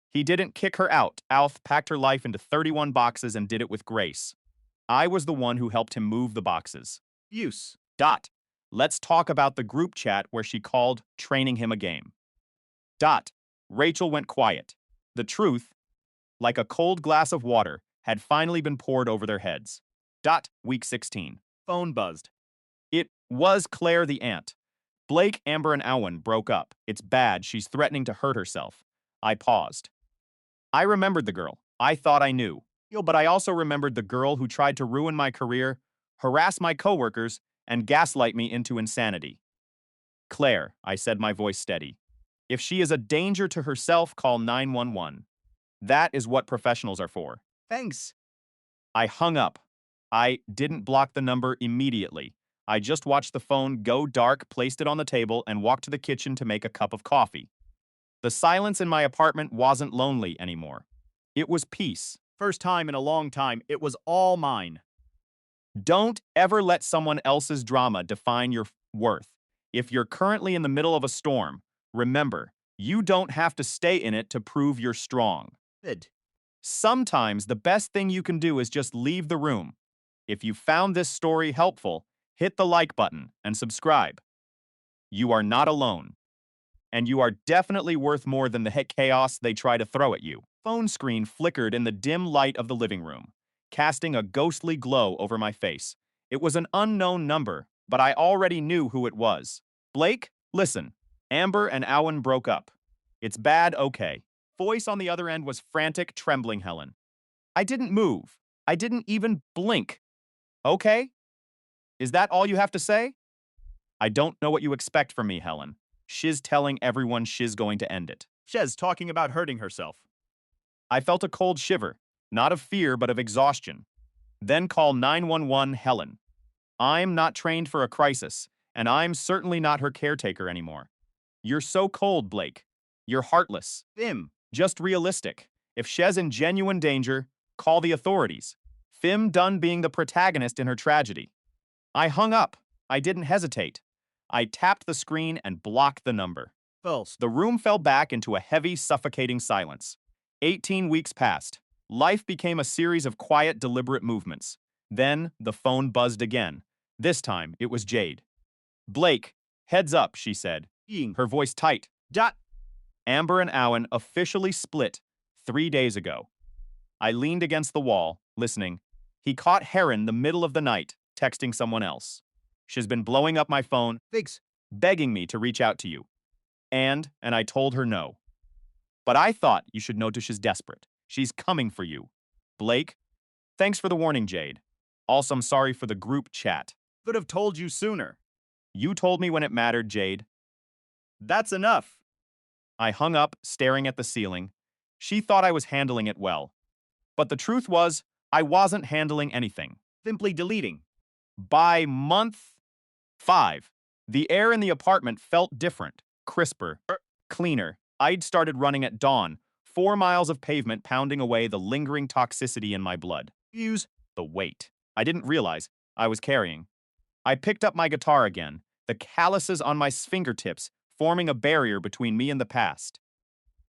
He didn't kick her out. Alf packed her life into 31 boxes and did it with grace. I was the one who helped him move the boxes.
Use.
Dot. Let's talk about the group chat where she called training him a game. Dot. Rachel went quiet. The truth, like a cold glass of water, had finally been poured over their heads. Dot. Week 16.
Phone buzzed.
It was Claire the aunt. Blake, Amber, and Owen broke up. It's bad. She's threatening to hurt herself. I paused. I remembered the girl. I thought I knew. But I also remembered the girl who tried to ruin my career, harass my coworkers, and gaslight me into insanity. Claire, I said, my voice steady. If she is a danger to herself, call 911. That is what professionals are for.
Thanks.
I hung up. I didn't block the number immediately. I just watched the phone go dark, placed it on the table, and walked to the kitchen to make a cup of coffee. The silence in my apartment wasn't lonely anymore. It was peace.
First time in a long time, it was all mine.
Don't ever let someone else's drama define your worth. If you're currently in the middle of a storm, remember, you don't have to stay in it to prove you're strong.
Good.
Sometimes the best thing you can do is just leave the room. If you found this story helpful, hit the like button and subscribe. You are not alone. And you are definitely worth more than the chaos they try to throw at you. Phone screen flickered in the dim light of the living room, casting a ghostly glow over my face. It was an unknown number, but I already knew who it was. Blake, listen. Amber and Owen broke up. It's bad, okay. Voice on the other end was frantic, trembling Helen. I didn't move. I didn't even blink. Okay? Is that all you have to say? I don't know what you expect from me, Helen. She's telling everyone she's going to end it.
Shez talking about hurting herself.
I felt a cold shiver, not of fear but of exhaustion. Then call 911 Helen. I'm not trained for a crisis, and I'm certainly not her caretaker anymore. You're so cold, Blake. You're heartless.
Fim.
Just realistic. If Shez in genuine danger, call the authorities. Fim done being the protagonist in her tragedy. I hung up. I didn't hesitate. I tapped the screen and blocked the number.
False.
The room fell back into a heavy, suffocating silence. 18 weeks passed. Life became a series of quiet, deliberate movements. Then the phone buzzed again. This time, it was Jade. Blake, heads up, she said,
Being
her voice tight.
dot.
Amber and Owen officially split 3 days ago. I leaned against the wall, listening. He caught Heron the middle of the night, texting someone else. She's been blowing up my phone,
Figs.
begging me to reach out to you. And I told her no. But I thought you should notice she's desperate. She's coming for you. Blake, thanks for the warning, Jade. Also, I'm sorry for the group chat.
Could have told you sooner.
You told me when it mattered, Jade.
That's enough.
I hung up, staring at the ceiling. She thought I was handling it well. But the truth was, I wasn't handling anything.
Simply deleting.
By month 5, the air in the apartment felt different, crisper, cleaner. I'd started running at dawn, 4 miles of pavement pounding away the lingering toxicity in my blood.
Use
The weight I didn't realize I was carrying. I picked up my guitar again, the calluses on my fingertips forming a barrier between me and the past.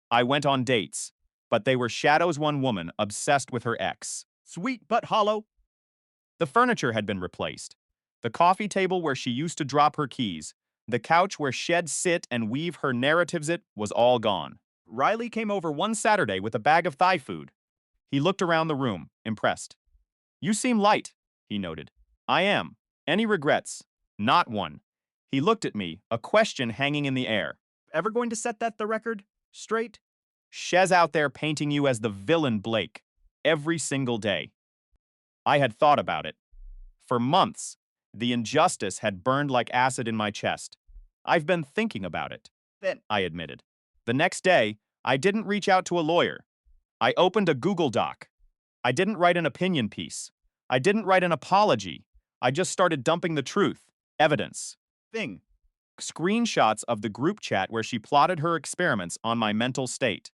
I went on dates, but they were Shadow's one woman obsessed with her ex.
sweet but hollow.
The furniture had been replaced. The coffee table where she used to drop her keys, the couch where she'd sit and weave her narratives it was all gone. Riley came over one Saturday with a bag of Thai food. He looked around the room, impressed. You seem light, he noted. I am. Any regrets? Not one. He looked at me, a question hanging in the air.
Ever going to set that the record straight?
Shez out there painting you as the villain, Blake. Every single day. I had thought about it. For months, the injustice had burned like acid in my chest. I've been thinking about it,
Then
I admitted. The next day, I didn't reach out to a lawyer. I opened a Google Doc. I didn't write an opinion piece. I didn't write an apology. I just started dumping the truth, evidence.
thing.
Screenshots of the group chat where she plotted her experiments on my mental state.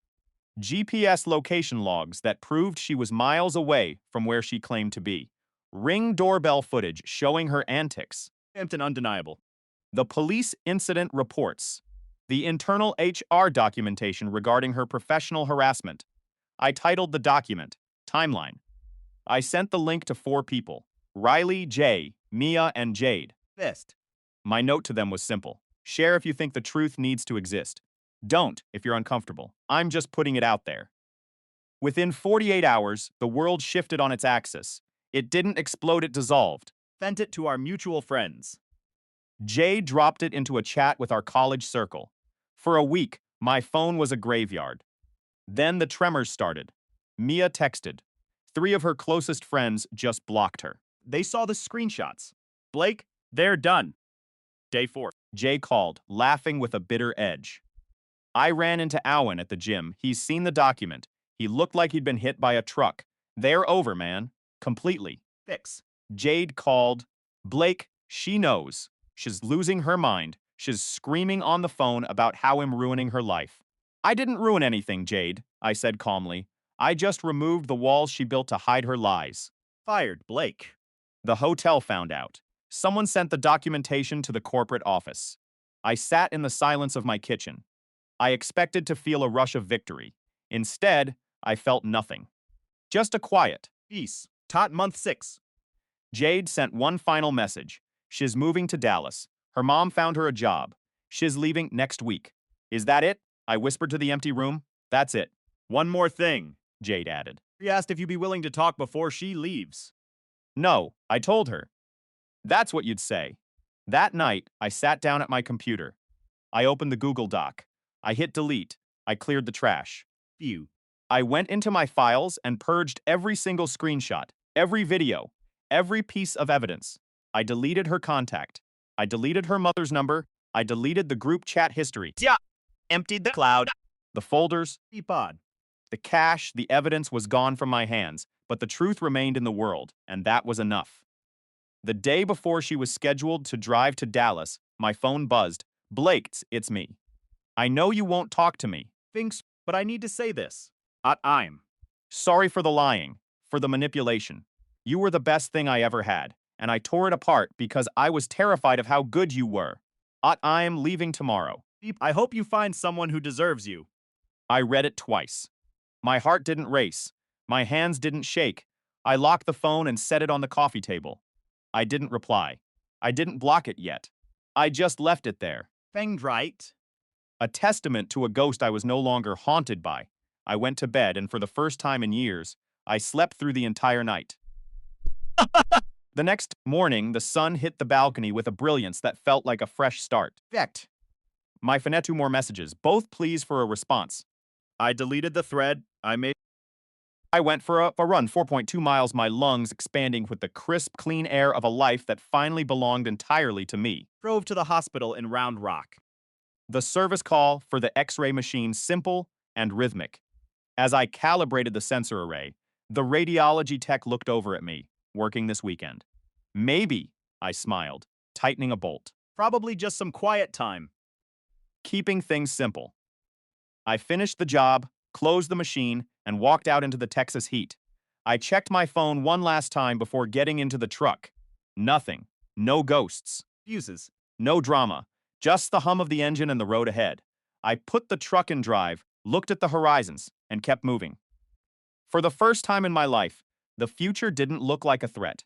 GPS location logs that proved she was miles away from where she claimed to be. Ring doorbell footage showing her antics.
Empty and undeniable.
The police incident reports. The internal HR documentation regarding her professional harassment. I titled the document, Timeline. I sent the link to 4 people, Riley, Jay, Mia, and Jade.
Best.
My note to them was simple. Share if you think the truth needs to exist. Don't if you're uncomfortable. I'm just putting it out there. Within 48 hours, the world shifted on its axis. It didn't explode, it dissolved.
Sent it to our mutual friends.
Jay dropped it into a chat with our college circle. For a week, my phone was a graveyard. Then the tremors started. Mia texted. 3 of her closest friends just blocked her.
They saw the screenshots. Blake, they're done. Day 4.
Jay called, laughing with a bitter edge. I ran into Owen at the gym. He's seen the document. He looked like he'd been hit by a truck. They're over, man. Completely.
Fix.
Jade called. Blake, she knows. She's losing her mind. She's screaming on the phone about how I'm ruining her life. I didn't ruin anything, Jade, I said calmly. I just removed the walls she built to hide her lies.
Fired Blake.
The hotel found out. Someone sent the documentation to the corporate office. I sat in the silence of my kitchen. I expected to feel a rush of victory. Instead, I felt nothing. Just a quiet.
Peace. Tot month 6.
Jade sent one final message. She's moving to Dallas. Her mom found her a job. She's leaving next week. Is that it? I whispered to the empty room. That's it.
One more thing.
Jade added.
She asked if you'd be willing to talk before she leaves.
No, I told her. That's what you'd say. That night, I sat down at my computer. I opened the Google Doc. I hit delete. I cleared the trash.
Phew.
I went into my files and purged every single screenshot, every video, every piece of evidence. I deleted her contact. I deleted her mother's number. I deleted the group chat history.
Yeah. Emptied the cloud.
The folders,
Peapod.
the cache, the evidence was gone from my hands, but the truth remained in the world, and that was enough. The day before she was scheduled to drive to Dallas, my phone buzzed. Blake, it's me. I know you won't talk to me.
Thinks, but I need to say this. I'm.
Sorry for the lying, for the manipulation. You were the best thing I ever had, and I tore it apart because I was terrified of how good you were. I'm leaving tomorrow.
I hope you find someone who deserves you.
I read it twice. My heart didn't race. My hands didn't shake. I locked the phone and set it on the coffee table. I didn't reply. I didn't block it yet. I just left it there.
Fenged right.
A testament to a ghost I was no longer haunted by. I went to bed, and for the first time in years, I slept through the entire night. The next morning, the sun hit the balcony with a brilliance that felt like a fresh start.
Vect.
My finette two more messages, both pleas for a response.
I deleted the thread.
I went for a run, 4.2 miles, my lungs expanding with the crisp, clean air of a life that finally belonged entirely to me.
Drove to the hospital in Round Rock.
The service call for the X-ray machine simple and rhythmic. As I calibrated the sensor array, the radiology tech looked over at me, working this weekend. Maybe, I smiled, tightening a bolt.
Probably just some quiet time.
Keeping things simple. I finished the job, closed the machine, and walked out into the Texas heat. I checked my phone one last time before getting into the truck. Nothing. No ghosts.
Fuses.
No drama. Just the hum of the engine and the road ahead. I put the truck in drive, looked at the horizons, and kept moving. For the first time in my life, the future didn't look like a threat.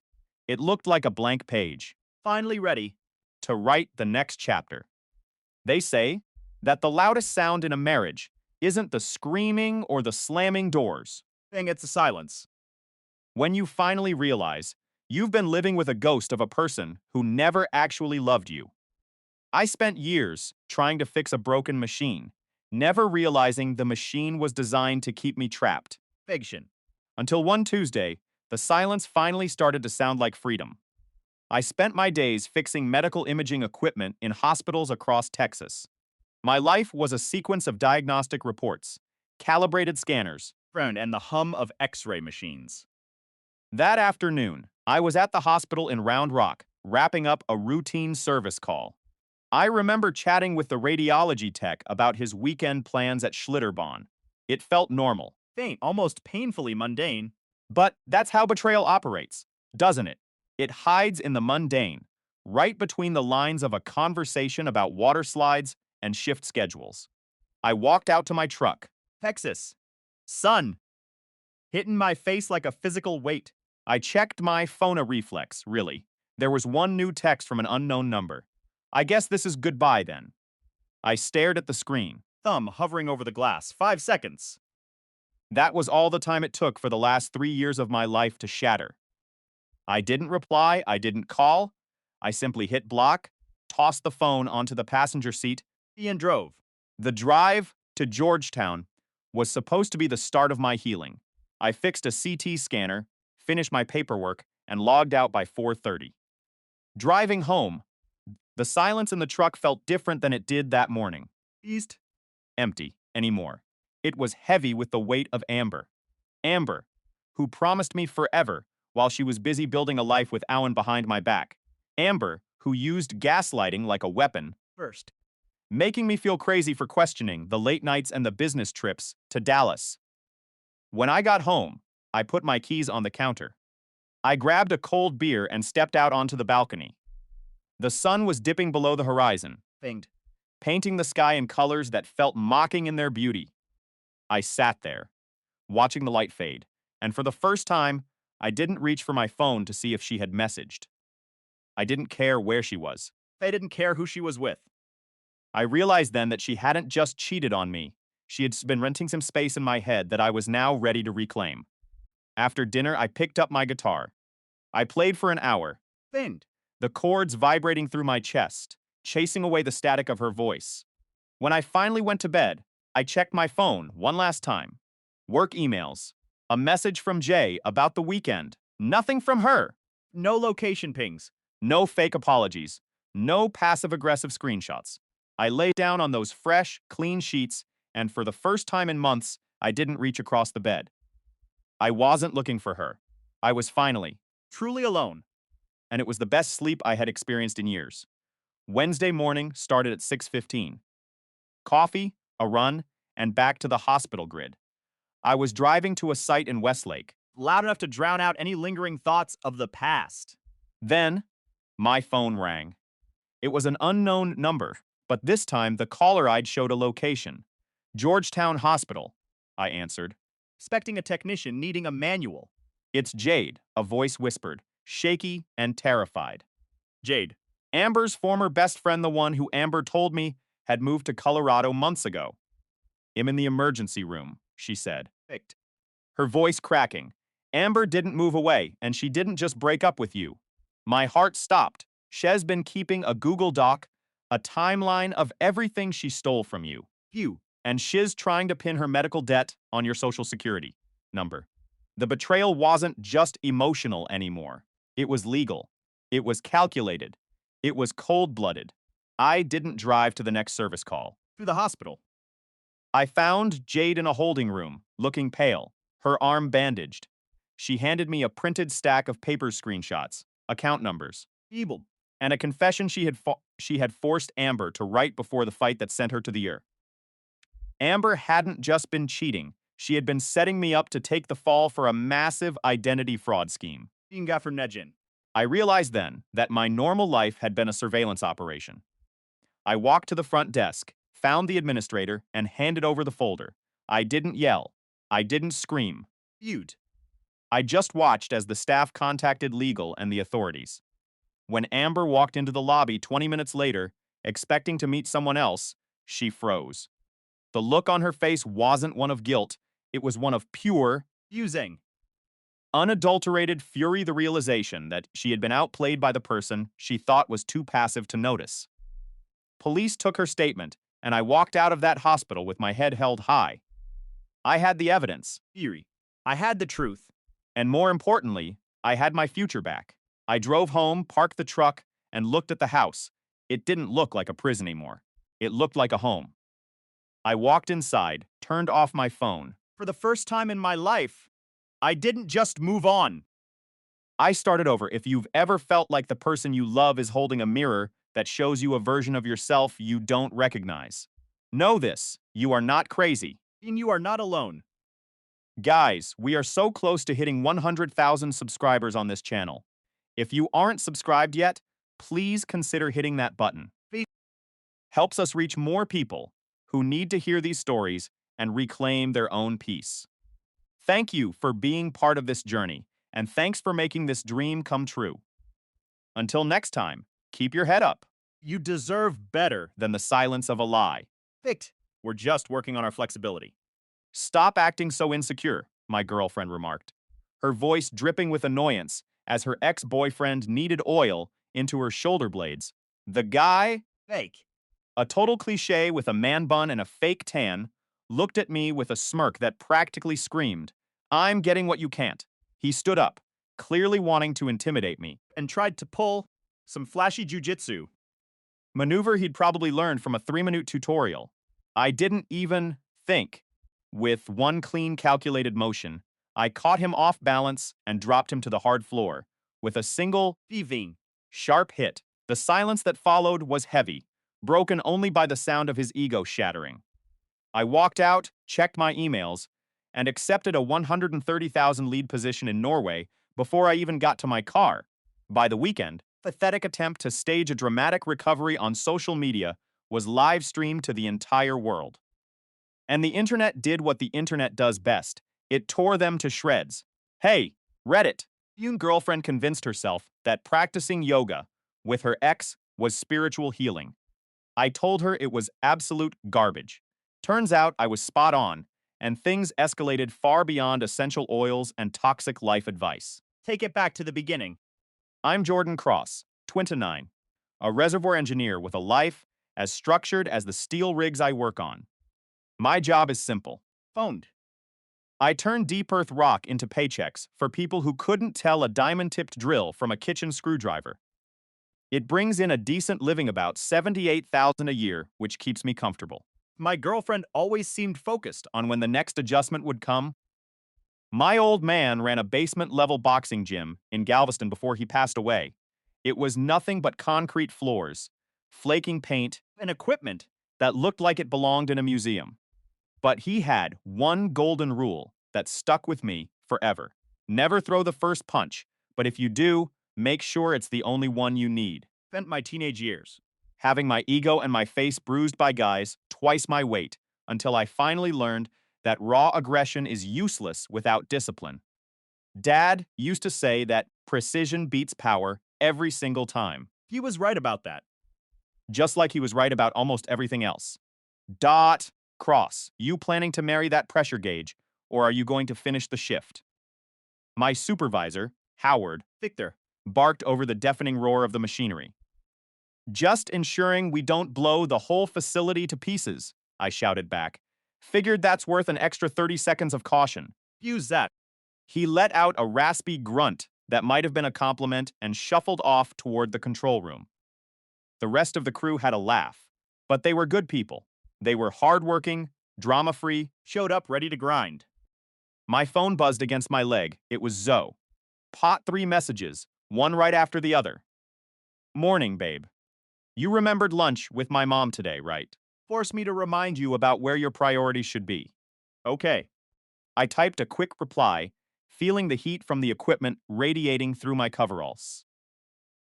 It looked like a blank page.
Finally ready.
To write the next chapter. They say that the loudest sound in a marriage isn't the screaming or the slamming doors.
Feng, it's a silence.
When you finally realize you've been living with a ghost of a person who never actually loved you. I spent years trying to fix a broken machine, never realizing the machine was designed to keep me trapped.
Fiction.
Until one Tuesday, the silence finally started to sound like freedom. I spent my days fixing medical imaging equipment in hospitals across Texas. My life was a sequence of diagnostic reports, calibrated scanners.
Friend, and the hum of X-ray machines.
That afternoon, I was at the hospital in Round Rock, wrapping up a routine service call. I remember chatting with the radiology tech about his weekend plans at Schlitterbahn. It felt normal.
Faint, almost painfully mundane.
But that's how betrayal operates, doesn't it? It hides in the mundane, right between the lines of a conversation about water slides and shift schedules. I walked out to my truck.
Texas. Sun. Hitting my face like a physical weight.
I checked my phone, a reflex, really. There was one new text from an unknown number. I guess this is goodbye then. I stared at the screen.
Thumb hovering over the glass. 5 seconds.
That was all the time it took for the last 3 years of my life to shatter. I didn't reply, I didn't call. I simply hit block, tossed the phone onto the passenger seat,
and drove.
The drive to Georgetown was supposed to be the start of my healing. I fixed a CT scanner, finished my paperwork, and logged out by 4:30. Driving home, the silence in the truck felt different than it did that morning.
East.
Empty anymore. It was heavy with the weight of Amber. Amber, who promised me forever while she was busy building a life with Owen behind my back. Amber, who used gaslighting like a weapon,
First.
making me feel crazy for questioning the late nights and the business trips to Dallas. When I got home, I put my keys on the counter. I grabbed a cold beer and stepped out onto the balcony. The sun was dipping below the horizon,
Finged.
painting the sky in colors that felt mocking in their beauty. I sat there, watching the light fade, and for the first time, I didn't reach for my phone to see if she had messaged. I didn't care where she was.
They didn't care who she was with.
I realized then that she hadn't just cheated on me. She had been renting some space in my head that I was now ready to reclaim. After dinner, I picked up my guitar. I played for an hour,
Finged.
the chords vibrating through my chest, chasing away the static of her voice. When I finally went to bed, I checked my phone one last time. Work emails. A message from Jay about the weekend. Nothing from her.
No location pings.
No fake apologies. No passive-aggressive screenshots. I lay down on those fresh, clean sheets, and for the first time in months, I didn't reach across the bed. I wasn't looking for her. I was finally,
Truly alone.
and it was the best sleep I had experienced in years. Wednesday morning started at 6:15. Coffee, a run, and back to the hospital grid. I was driving to a site in Westlake.
Loud enough to drown out any lingering thoughts of the past.
Then, my phone rang. It was an unknown number, but this time the caller ID showed a location. Georgetown Hospital, I answered.
expecting a technician needing a manual.
It's Jade, a voice whispered, shaky and terrified.
Jade.
Amber's former best friend, the one who Amber told me had moved to Colorado months ago. "I'm in the emergency room," she said,
Perfect.
her voice cracking. "Amber didn't move away, and she didn't just break up with you." My heart stopped. "She's been keeping a Google Doc, a timeline of everything she stole from you.
Phew.
And she's trying to pin her medical debt on your social security number." The betrayal wasn't just emotional anymore. It was legal. It was calculated. It was cold-blooded. I didn't drive to the next service call.
To the hospital.
I found Jade in a holding room, looking pale, her arm bandaged. She handed me a printed stack of paper screenshots, account numbers,
Evil.
and a confession she had forced Amber to write before the fight that sent her to the ear. Amber hadn't just been cheating. She had been setting me up to take the fall for a massive identity fraud scheme.
Inga for Nejin.
I realized then that my normal life had been a surveillance operation. I walked to the front desk, found the administrator, and handed over the folder. I didn't yell. I didn't scream.
Feud.
I just watched as the staff contacted legal and the authorities. When Amber walked into the lobby 20 minutes later, expecting to meet someone else, she froze. The look on her face wasn't one of guilt. It was one of pure,
Using.
unadulterated fury, the realization that she had been outplayed by the person she thought was too passive to notice. Police took her statement, and I walked out of that hospital with my head held high. I had the evidence,
Theory. I had the truth.
and more importantly, I had my future back. I drove home, parked the truck, and looked at the house. It didn't look like a prison anymore. It looked like a home. I walked inside, turned off my phone.
For the first time in my life, I didn't just move on.
I started over. If you've ever felt like the person you love is holding a mirror that shows you a version of yourself you don't recognize, know this: you are not crazy.
And you are not alone.
Guys, we are so close to hitting 100,000 subscribers on this channel. If you aren't subscribed yet, please consider hitting that button. Helps us reach more people who need to hear these stories and reclaim their own peace. Thank you for being part of this journey, and thanks for making this dream come true. Until next time, keep your head up
You deserve better.
than the silence of a lie.
Perfect. We're just working on our flexibility.
"Stop acting so insecure," my girlfriend remarked, her voice dripping with annoyance as her ex-boyfriend kneaded oil into her shoulder blades. The guy,
Fake.
a total cliché with a man bun and a fake tan, looked at me with a smirk that practically screamed, "I'm getting what you can't." He stood up, clearly wanting to intimidate me.
And tried to pull some flashy jujitsu.
Maneuver he'd probably learned from a 3-minute tutorial. I didn't even think. With one clean, calculated motion, I caught him off balance and dropped him to the hard floor. With a single,
Thieving.
sharp hit, the silence that followed was heavy, broken only by the sound of his ego shattering. I walked out, checked my emails, and accepted a 130,000 lead position in Norway before I even got to my car. By the weekend, pathetic attempt to stage a dramatic recovery on social media was live streamed to the entire world. And the internet did what the internet does best. It tore them to shreds. Hey, Reddit! Yoon girlfriend convinced herself that practicing yoga with her ex was spiritual healing. I told her it was absolute garbage. Turns out I was spot on, and things escalated far beyond essential oils and toxic life advice.
Take it back to the beginning.
I'm Jordan Cross, 29, a reservoir engineer with a life as structured as the steel rigs I work on. My job is simple.
Phoned.
I turn deep earth rock into paychecks for people who couldn't tell a diamond-tipped drill from a kitchen screwdriver. It brings in a decent living, about $78,000 a year, which keeps me comfortable.
My girlfriend always seemed focused
On when the next adjustment would come. My old man ran a basement-level boxing gym in Galveston before he passed away. It was nothing but concrete floors, flaking paint,
and equipment.
that looked like it belonged in a museum. But he had one golden rule that stuck with me forever. Never throw the first punch, but if you do, make sure it's the only one you need.
Spent my teenage years.
Having my ego and my face bruised by guys twice my weight, until I finally learned that raw aggression is useless without discipline. Dad used to say that precision beats power every single time,
He was right about that.
just like he was right about almost everything else. Dot, cross, you planning to marry that pressure gauge, or are you going to finish the shift? My supervisor, Howard,
Victor,
barked over the deafening roar of the machinery. Just ensuring we don't blow the whole facility to pieces, I shouted back. Figured that's worth an extra 30 seconds of caution.
use that.
He let out a raspy grunt that might have been a compliment and shuffled off toward the control room. The rest of the crew had a laugh, but they were good people. They were hardworking, drama-free.
Showed up ready to grind.
My phone buzzed against my leg. It was Zoe. Pot 3 messages, one right after the other. Morning, babe. You remembered lunch with my mom today, right? Force me to remind you about where your priorities should be.
Okay.
I typed a quick reply, feeling the heat from the equipment radiating through my coveralls.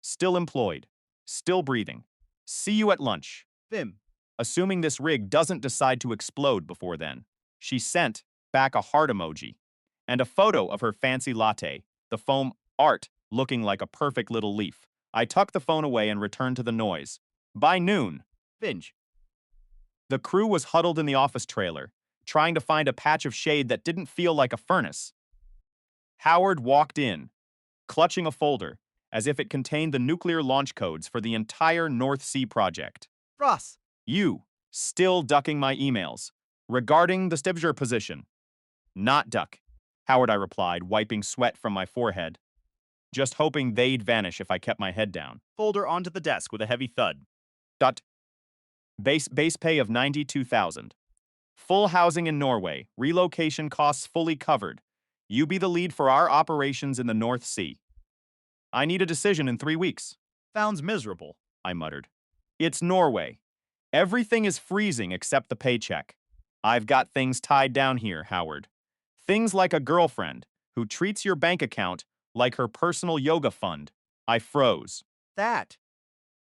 Still employed. Still breathing. See you at lunch.
Vim.
Assuming this rig doesn't decide to explode before then. She sent back a heart emoji and a photo of her fancy latte, the foam art looking like a perfect little leaf. I tucked the phone away and returned to the noise. By noon,
Finge.
the crew was huddled in the office trailer, trying to find a patch of shade that didn't feel like a furnace. Howard walked in, clutching a folder, as if it contained the nuclear launch codes for the entire North Sea project.
Ross.
You, still ducking my emails, regarding the Stibger position. Not duck, Howard, I replied, wiping sweat from my forehead, just hoping they'd vanish if I kept my head down.
Folder onto the desk with a heavy thud.
Dot. Base pay of 92,000. Full housing in Norway, relocation costs fully covered. You be the lead for our operations in the North Sea. I need a decision in 3 weeks.
Sounds miserable.
I muttered. It's Norway. Everything is freezing except the paycheck. I've got things tied down here, Howard. Things like a girlfriend who treats your bank account like her personal yoga fund. I froze.
That.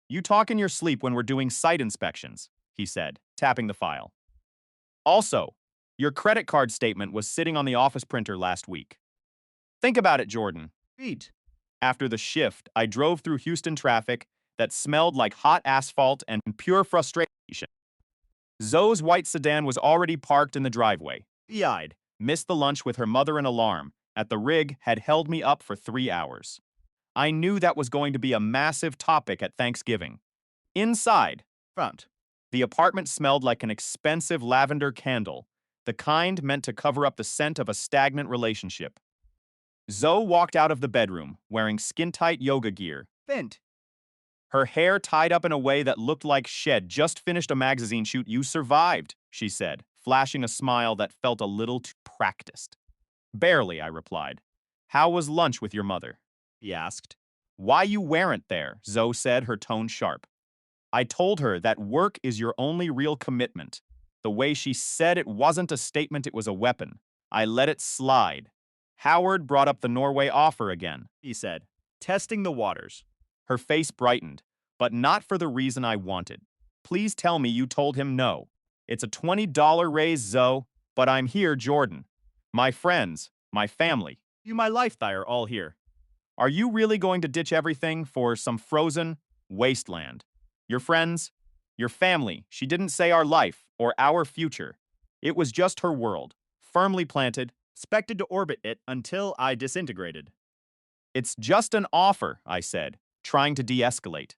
You talk in your sleep when we're doing site inspections, he said, tapping the file. Also, your credit card statement was sitting on the office printer last week. Think about it, Jordan.
Beat.
After the shift, I drove through Houston traffic that smelled like hot asphalt and pure frustration. Zoe's white sedan was already parked in the driveway.
Eyed.
Missed the lunch with her mother and alarm at the rig had held me up for 3 hours. I knew that was going to be a massive topic at Thanksgiving. Inside,
Front.
the apartment smelled like an expensive lavender candle, the kind meant to cover up the scent of a stagnant relationship. Zoe walked out of the bedroom, wearing skin-tight yoga gear,
Fint.
her hair tied up in a way that looked like she'd just finished a magazine shoot. You survived, she said, flashing a smile that felt a little too practiced. Barely, I replied. How was lunch with your mother?
He asked.
Why you weren't there, Zoe said, her tone sharp. I told her that work is your only real commitment. The way she said it wasn't a statement, it was a weapon. I let it slide. Howard brought up the Norway offer again,
He said. Testing the waters.
Her face brightened, but not for the reason I wanted. Please tell me you told him no. It's a $20 raise, Zoe, but I'm here, Jordan. My friends, my family.
You my life thire all here.
Are you really going to ditch everything for some frozen wasteland? Your friends? Your family? She didn't say our life or our future. It was just her world, firmly planted.
Expected to orbit it until I disintegrated.
It's just an offer, I said, trying to de-escalate.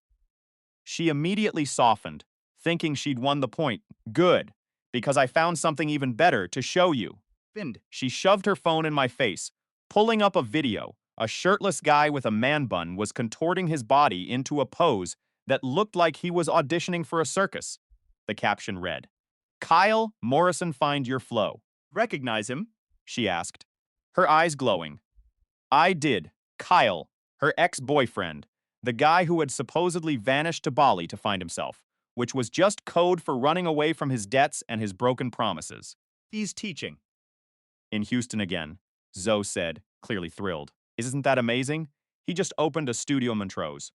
She immediately softened, thinking she'd won the point. Good, because I found something even better to show you.
Find.
She shoved her phone in my face, pulling up a video. A shirtless guy with a man bun was contorting his body into a pose that looked like he was auditioning for a circus. The caption read, Kyle Morrison, find your flow.
Recognize him?
She asked, her eyes glowing. I did. Kyle, her ex-boyfriend, the guy who had supposedly vanished to Bali to find himself, which was just code for running away from his debts and his broken promises.
He's teaching.
In Houston again, Zoe said, clearly thrilled. Isn't that amazing? He just opened a studio Montrose.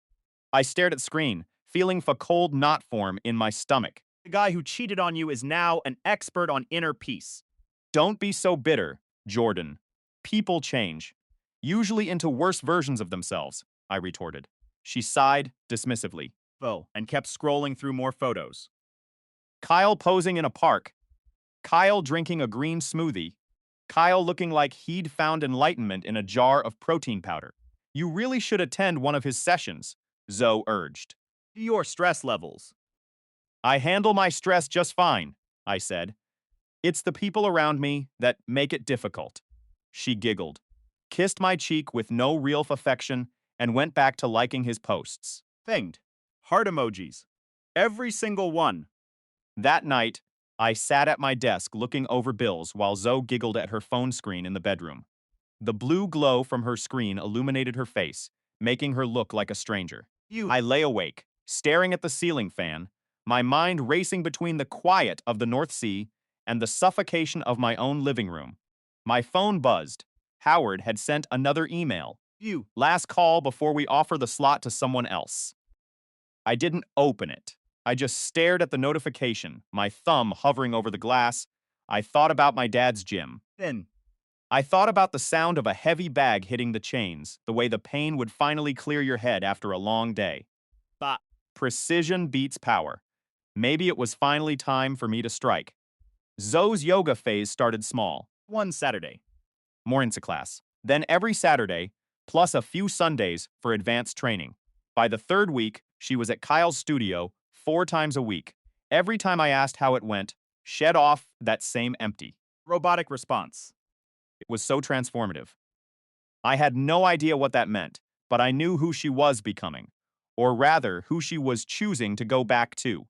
I stared at screen, feeling a cold knot form in my stomach.
The guy who cheated on you is now an expert on inner peace.
Don't be so bitter, Jordan. People change, usually into worse versions of themselves, I retorted. She sighed dismissively.
And kept scrolling through more photos.
Kyle posing in a park, Kyle drinking a green smoothie, Kyle looking like he'd found enlightenment in a jar of protein powder. You really should attend one of his sessions, Zoe urged.
Your stress levels.
I handle my stress just fine, I said. It's the people around me that make it difficult. She giggled, kissed my cheek with no real affection, and went back to liking his posts.
Thinged. Heart emojis. Every single one.
That night, I sat at my desk looking over bills while Zoe giggled at her phone screen in the bedroom. The blue glow from her screen illuminated her face, making her look like a stranger. I lay awake, staring at the ceiling fan, my mind racing between the quiet of the North Sea and the suffocation of my own living room. My phone buzzed. Howard had sent another email. Last call before we offer the slot to someone else. I didn't open it. I just stared at the notification, my thumb hovering over the glass. I thought about my dad's gym.
Then.
I thought about the sound of a heavy bag hitting the chains, the way the pain would finally clear your head after a long day.
But
Precision beats power. Maybe it was finally time for me to strike. Zoe's yoga phase started small.
one Saturday.
Mornings a class. Then every Saturday, plus a few Sundays for advanced training. By the third week, she was at Kyle's studio 4 times a week. Every time I asked how it went, shed off that same empty.
Robotic response.
It was so transformative. I had no idea what that meant, but I knew who she was becoming, or rather, who she was choosing to go back to.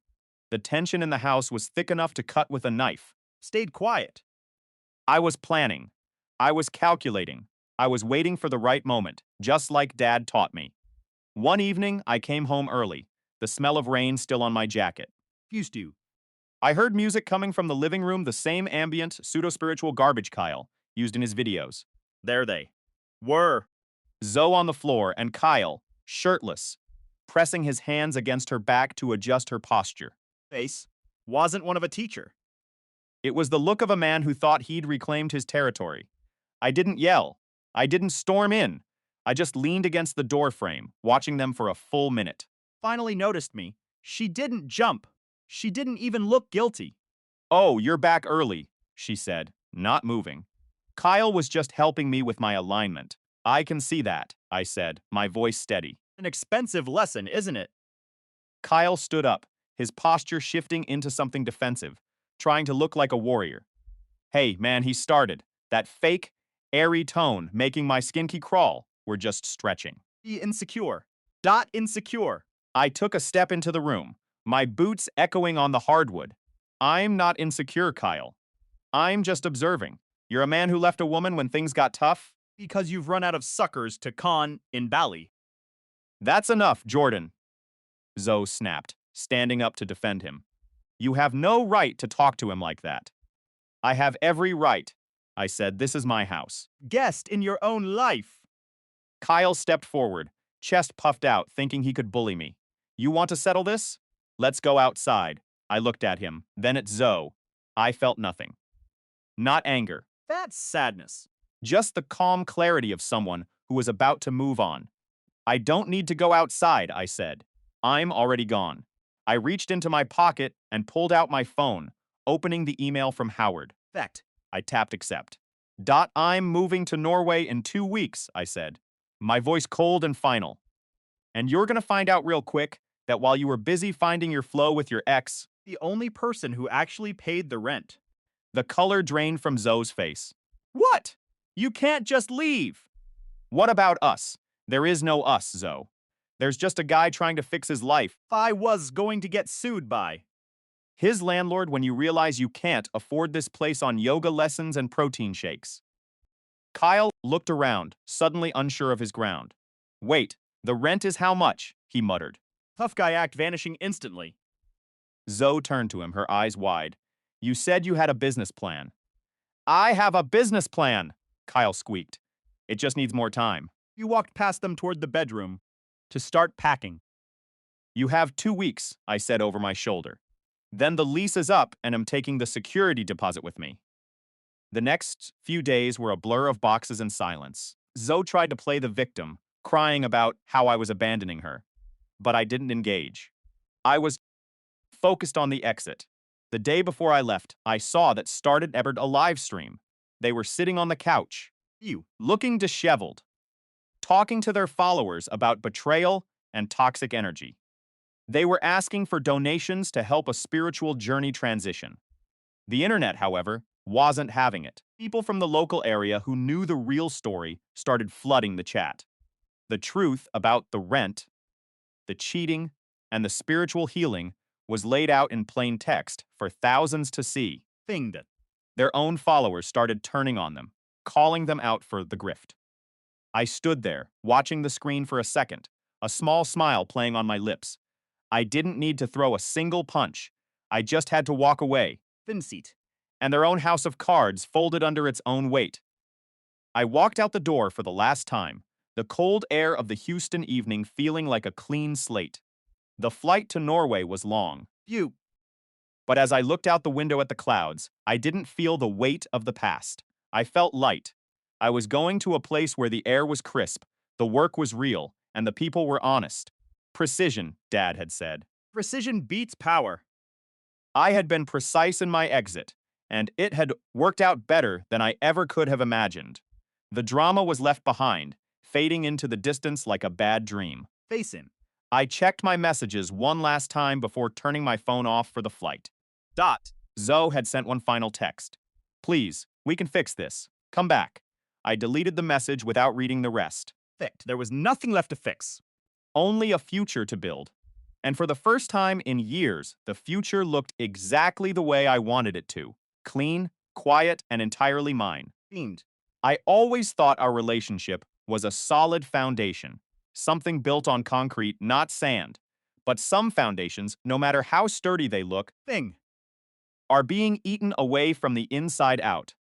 The tension in the house was thick enough to cut with a knife.
Stayed quiet.
I was planning. I was calculating. I was waiting for the right moment, just like Dad taught me. One evening, I came home early, the smell of rain still on my jacket.
Used to.
I heard music coming from the living room, the same ambient, pseudo-spiritual garbage Kyle used in his videos.
There they were.
Zoe on the floor and Kyle, shirtless, pressing his hands against her back to adjust her posture.
Face. Wasn't one of a teacher.
It was the look of a man who thought he'd reclaimed his territory. I didn't yell. I didn't storm in. I just leaned against the door frame, watching them for a full minute.
Finally noticed me. She didn't jump. She didn't even look guilty.
Oh, you're back early, she said, not moving. Kyle was just helping me with my alignment. I can see that, I said, my voice steady.
An expensive lesson, isn't it?
Kyle stood up, his posture shifting into something defensive, trying to look like a warrior. Hey, man, he started. That fake, airy tone making my skinky crawl. We're just stretching.
Be insecure. Insecure.
I took a step into the room, my boots echoing on the hardwood. I'm not insecure, Kyle. I'm just observing. You're a man who left a woman when things got tough?
Because you've run out of suckers to con in Bali.
That's enough, Jordan. Zoe snapped, standing up to defend him. You have no right to talk to him like that. I have every right. I said, this is my house.
Guest in your own life.
Kyle stepped forward, chest puffed out, thinking he could bully me. You want to settle this? Let's go outside. I looked at him, then at Zoe. I felt nothing. Not anger.
That's sadness.
Just the calm clarity of someone who was about to move on. I don't need to go outside, I said. I'm already gone. I reached into my pocket and pulled out my phone, opening the email from Howard.
Fact.
I tapped accept. I'm moving to Norway in 2 weeks, I said, my voice cold and final. And you're gonna find out real quick that while you were busy finding your flow with your ex,
The only person who actually paid the rent.
the color drained from Zoe's face.
What? You can't just leave.
What about us? There is no us, Zoe. There's just a guy trying to fix his life.
I was going to get sued by.
His landlord when you realize you can't afford this place on yoga lessons and protein shakes. Kyle looked around, suddenly unsure of his ground. Wait, the rent is how much? He muttered.
Tough guy act vanishing instantly.
Zoe turned to him, her eyes wide. You said you had a business plan. I have a business plan, Kyle squeaked. It just needs more time.
You walked past them toward the bedroom to start packing.
You have 2 weeks, I said over my shoulder. Then the lease is up and I'm taking the security deposit with me. The next few days were a blur of boxes and silence. Zoe tried to play the victim, crying about how I was abandoning her. But I didn't engage. I was focused on the exit. The day before I left, I saw that started ever a live stream. They were sitting on the couch, looking disheveled, talking to their followers about betrayal and toxic energy. They were asking for donations to help a spiritual journey transition. The internet, however, wasn't having it. People from the local area who knew the real story started flooding the chat. The truth about the rent, the cheating, and the spiritual healing was laid out in plain text for thousands to see.
Thinged.
Their own followers started turning on them, calling them out for the grift. I stood there, watching the screen for a second, a small smile playing on my lips. I didn't need to throw a single punch. I just had to walk away.
Thin seat.
And their own house of cards folded under its own weight. I walked out the door for the last time, the cold air of the Houston evening feeling like a clean slate. The flight to Norway was long. But as I looked out the window at the clouds, I didn't feel the weight of the past. I felt light. I was going to a place where the air was crisp, the work was real, and the people were honest. Precision, Dad had said.
Precision beats power.
I had been precise in my exit, and it had worked out better than I ever could have imagined. The drama was left behind, fading into the distance like a bad dream.
Face in.
I checked my messages one last time before turning my phone off for the flight. Zoe had sent one final text. Please, we can fix this. Come back. I deleted the message without reading the rest.
There was nothing left to fix.
Only a future to build. And for the first time in years, the future looked exactly the way I wanted it to. Clean, quiet, and entirely mine.
Fiend.
I always thought our relationship was a solid foundation, something built on concrete, not sand. But some foundations, no matter how sturdy they look, are being eaten away from the inside out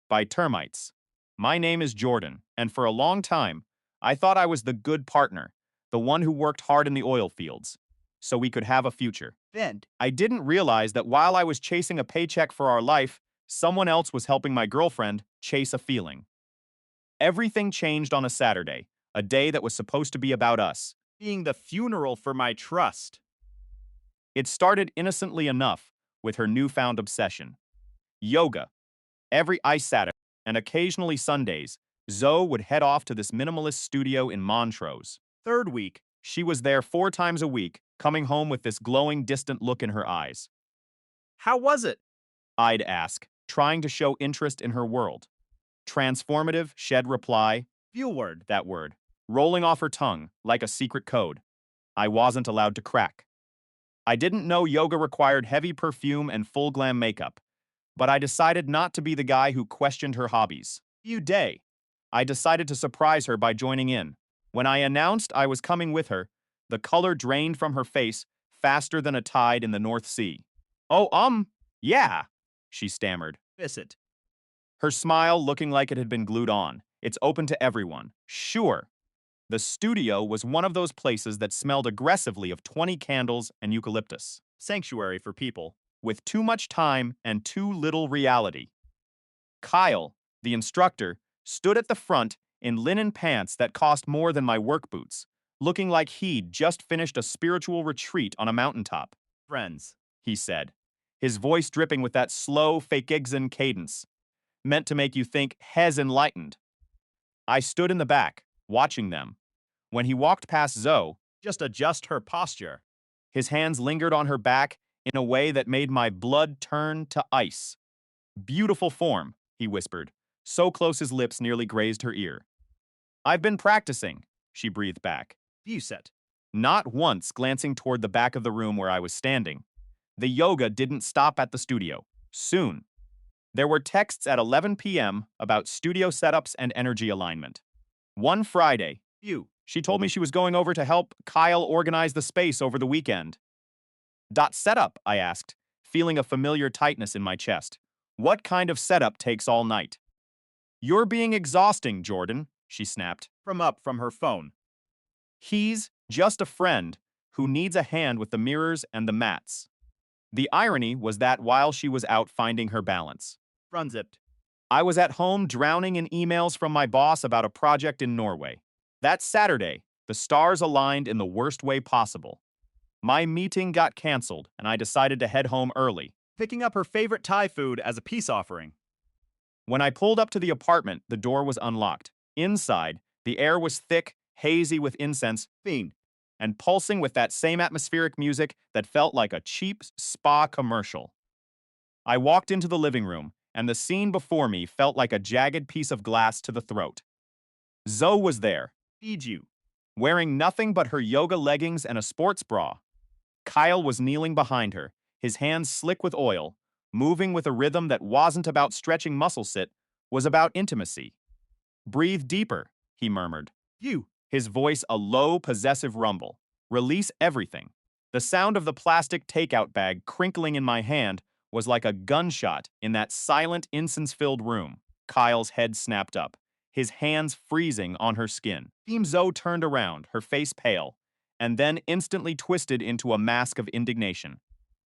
by termites. My name is Jordan, and for a long time, I thought I was the good partner, the one who worked hard in the oil fields, so we could have a future. I didn't realize that while I was chasing a paycheck for our life, someone else was helping my girlfriend chase a feeling. Everything changed on a Saturday, a day that was supposed to be about us.
Being the funeral for my trust.
It started innocently enough with her newfound obsession. Yoga. Every ice Saturday, and occasionally Sundays, Zoe would head off to this minimalist studio in Montrose.
Third week.
She was there 4 times a week, coming home with this glowing, distant look in her eyes.
How was it?
I'd ask, trying to show interest in her world. Transformative, she'd reply, that word, rolling off her tongue like a secret code I wasn't allowed to crack. I didn't know yoga required heavy perfume and full glam makeup, but I decided not to be the guy who questioned her hobbies. I decided to surprise her by joining in. When I announced I was coming with her, the color drained from her face faster than a tide in the North Sea. Oh, yeah, she stammered.
Visit.
Her smile looking like it had been glued on. It's open to everyone. Sure. The studio was one of those places that smelled aggressively of 20 candles and eucalyptus.
Sanctuary for people
with too much time and too little reality. Kyle, the instructor, stood at the front in linen pants that cost more than my work boots, looking like he'd just finished a spiritual retreat on a mountaintop.
Friends,
he said, his voice dripping with that slow, fake-exen cadence, meant to make you think hes enlightened. I stood in the back, watching them. When he walked past Zoe,
just adjust her posture.
His hands lingered on her back in a way that made my blood turn to ice. Beautiful form, he whispered, so close his lips nearly grazed her ear. I've been practicing, she breathed back.
Set.
Not once glancing toward the back of the room where I was standing. The yoga didn't stop at the studio. Soon. There were texts at 11 p.m. about studio setups and energy alignment. One Friday, she told me she was going over to help Kyle organize the space over the weekend. Setup, I asked, feeling a familiar tightness in my chest. What kind of setup takes all night? You're being exhausting, Jordan, she snapped.
From her phone.
He's just a friend who needs a hand with the mirrors and the mats. The irony was that while she was out finding her balance,
Frunzipped.
I was at home drowning in emails from my boss about a project in Norway. That Saturday, the stars aligned in the worst way possible. My meeting got canceled, and I decided to head home early.
Picking up her favorite Thai food as a peace offering.
When I pulled up to the apartment, the door was unlocked. Inside, the air was thick, hazy with incense,
Fiend.
and pulsing with that same atmospheric music that felt like a cheap spa commercial. I walked into the living room, and the scene before me felt like a jagged piece of glass to the throat. Zoe was there,
Feed you.
wearing nothing but her yoga leggings and a sports bra. Kyle was kneeling behind her, his hands slick with oil, moving with a rhythm that wasn't about stretching muscle sit, was about intimacy. Breathe deeper, he murmured,
You.
his voice a low, possessive rumble. Release everything. The sound of the plastic takeout bag crinkling in my hand was like a gunshot in that silent, incense-filled room. Kyle's head snapped up, his hands freezing on her skin. Team Zoe turned around, her face pale, and then instantly twisted into a mask of indignation.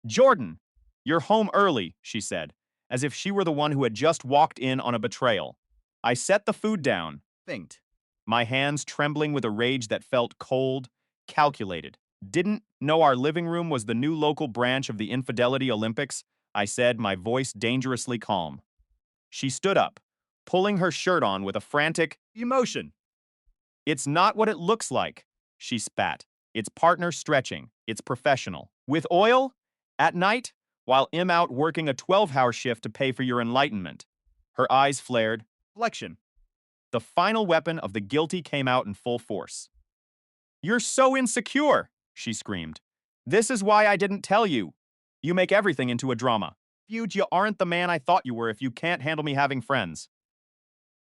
Jordan, you're home early, she said, as if she were the one who had just walked in on a betrayal. I set the food down,
Thinked.
my hands trembling with a rage that felt cold, calculated. Didn't know our living room was the new local branch of the Infidelity Olympics, I said, my voice dangerously calm. She stood up, pulling her shirt on with a frantic,
Emotion.
"It's not what it looks like," she spat. "It's partner stretching. It's professional. With oil? At night? While I'm out working a 12-hour shift to pay for your enlightenment." Her eyes flared.
Flexion.
The final weapon of the guilty came out in full force. "You're so insecure," she screamed. "This is why I didn't tell you. You make everything into a drama. Feud, you aren't the man I thought you were if you can't handle me having friends."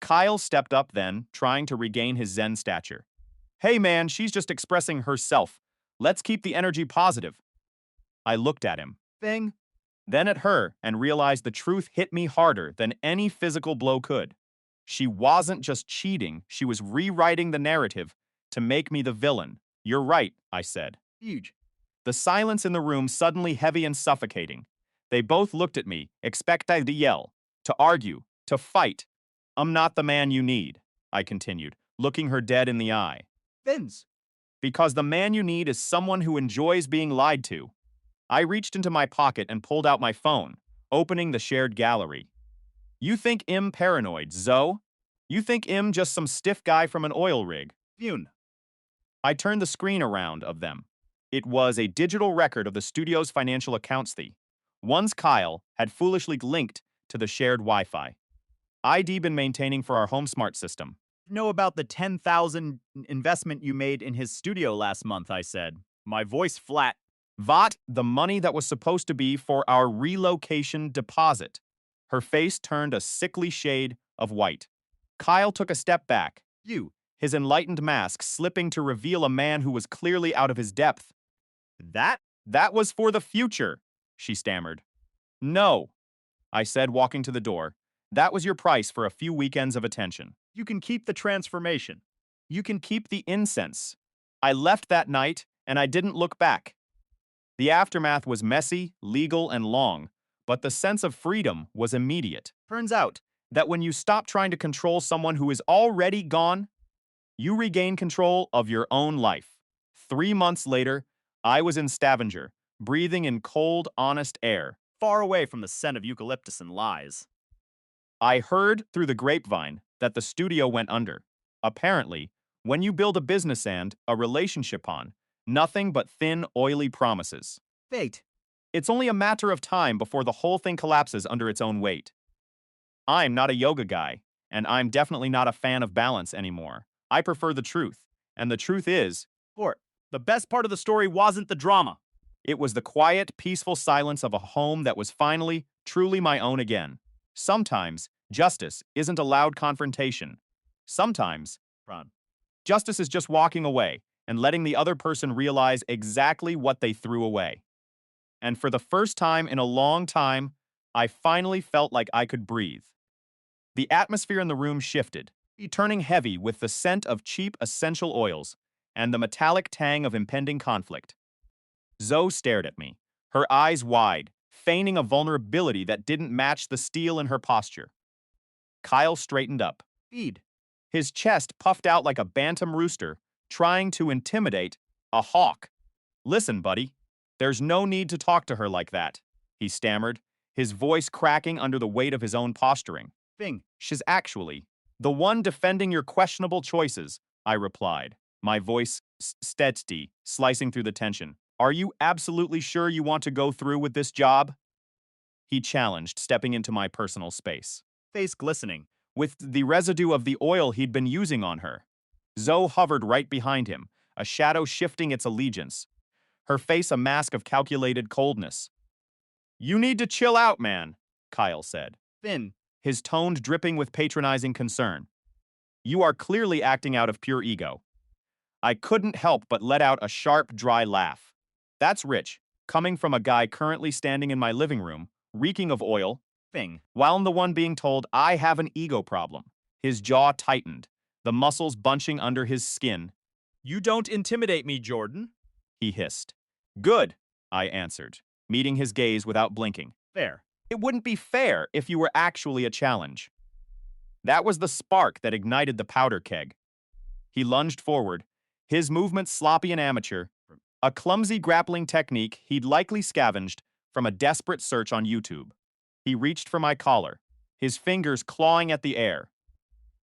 Kyle stepped up then, trying to regain his zen stature. "Hey man, she's just expressing herself. Let's keep the energy positive." I looked at him,
Thing.
then at her, and realized the truth hit me harder than any physical blow could. She wasn't just cheating, she was rewriting the narrative to make me the villain. "You're right," I said.
Huge.
The silence in the room suddenly heavy and suffocating. They both looked at me, expected to yell, to argue, to fight. "I'm not the man you need," I continued, looking her dead in the eye.
Fins.
"Because the man you need is someone who enjoys being lied to." I reached into my pocket and pulled out my phone, opening the shared gallery. "You think I'm paranoid, Zoe? You think I'm just some stiff guy from an oil rig?"
Fune.
I turned the screen around of them. It was a digital record of the studio's financial accounts. The ones Kyle had foolishly linked to the shared Wi-Fi I'd been maintaining for our home smart system.
Know about the 10,000 investment you made in his studio last month, I said. My voice flat.
"Vot, the money that was supposed to be for our relocation deposit." Her face turned a sickly shade of white. Kyle took a step back,
You.
his enlightened mask slipping to reveal a man who was clearly out of his depth.
That?
"That was for the future," she stammered. "No," I said, walking to the door. "That was your price for a few weekends of attention.
You can keep the transformation.
You can keep the incense." I left that night, and I didn't look back. The aftermath was messy, legal, and long, but the sense of freedom was immediate.
Turns out,
That when you stop trying to control someone who is already gone, you regain control of your own life. 3 months later, I was in Stavanger, breathing in cold, honest air.
far away from the scent of eucalyptus and lies.
I heard through the grapevine that the studio went under. Apparently, when you build a business and a relationship on nothing but thin, oily promises,
Fate.
it's only a matter of time before the whole thing collapses under its own weight. I'm not a yoga guy, and I'm definitely not a fan of balance anymore. I prefer the truth, and the truth is,
Or, the best part of the story wasn't the drama.
it was the quiet, peaceful silence of a home that was finally, truly my own again. Sometimes, justice isn't a loud confrontation. Sometimes,
Ron.
justice is just walking away and letting the other person realize exactly what they threw away. And for the first time in a long time, I finally felt like I could breathe. The atmosphere in the room shifted, turning heavy with the scent of cheap essential oils and the metallic tang of impending conflict. Zoe stared at me, her eyes wide, feigning a vulnerability that didn't match the steel in her posture. Kyle straightened up.
Feed.
His chest puffed out like a bantam rooster, trying to intimidate a hawk. Listen, buddy, there's no need to talk to her like that, he stammered, his voice cracking under the weight of his own posturing.
Thing.
She's actually the one defending your questionable choices, I replied, my voice steady, slicing through the tension. Are you absolutely sure you want to go through with this job? He challenged, stepping into my personal space,
Face glistening.
with the residue of the oil he'd been using on her. Zoe hovered right behind him, a shadow shifting its allegiance, her face a mask of calculated coldness. You need to chill out, man, Kyle said,
Finn.
his tone dripping with patronizing concern. You are clearly acting out of pure ego. I couldn't help but let out a sharp, dry laugh. That's rich, coming from a guy currently standing in my living room, reeking of oil,
Thing.
while I'm the one being told I have an ego problem. His jaw tightened, the muscles bunching under his skin.
You don't intimidate me, Jordan.
He hissed. Good, I answered, meeting his gaze without blinking.
Fair.
It wouldn't be fair if you were actually a challenge. That was the spark that ignited the powder keg. He lunged forward, his movements sloppy and amateur, a clumsy grappling technique he'd likely scavenged from a desperate search on YouTube. He reached for my collar, his fingers clawing at the air.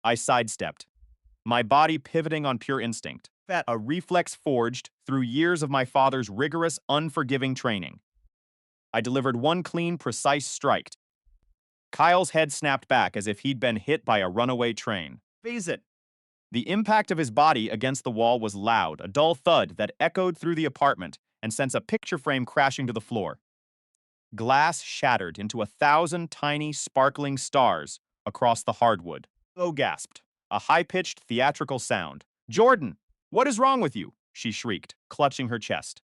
I sidestepped, my body pivoting on pure instinct,
Fat.
a reflex forged through years of my father's rigorous, unforgiving training. I delivered one clean, precise strike. Kyle's head snapped back as if he'd been hit by a runaway train.
Phase it.
The impact of his body against the wall was loud, a dull thud that echoed through the apartment and sent a picture frame crashing to the floor. Glass shattered into 1,000 tiny, sparkling stars across the hardwood. Zoe gasped, a high-pitched, theatrical sound. Jordan, what is wrong with you? She shrieked, clutching her chest.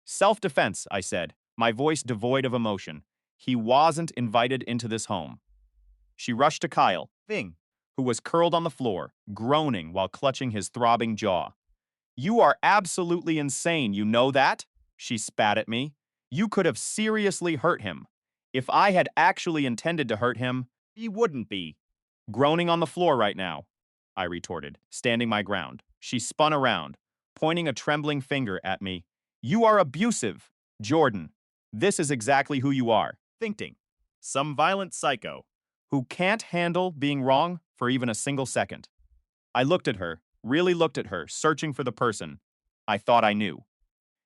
Self-defense, I said, my voice devoid of emotion. He wasn't invited into this home. She rushed to Kyle,
Thing.
who was curled on the floor, groaning while clutching his throbbing jaw. You are absolutely insane, you know that? She spat at me. You could have seriously hurt him. If I had actually intended to hurt him,
He wouldn't be.
groaning on the floor right now, I retorted, standing my ground. She spun around, pointing a trembling finger at me. You are abusive, Jordan. This is exactly who you are.
Thinking. Some violent psycho.
Who can't handle being wrong for even a single second. I looked at her, really looked at her, searching for the person I thought I knew.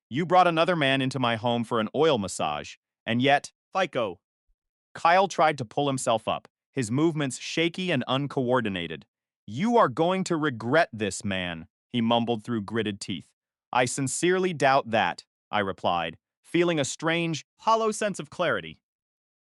You brought another man into my home for an oil massage, and yet,
FICO.
Kyle tried to pull himself up, his movements shaky and uncoordinated. You are going to regret this, man, he mumbled through gritted teeth. I sincerely doubt that, I replied, feeling a strange,
Hollow sense of clarity.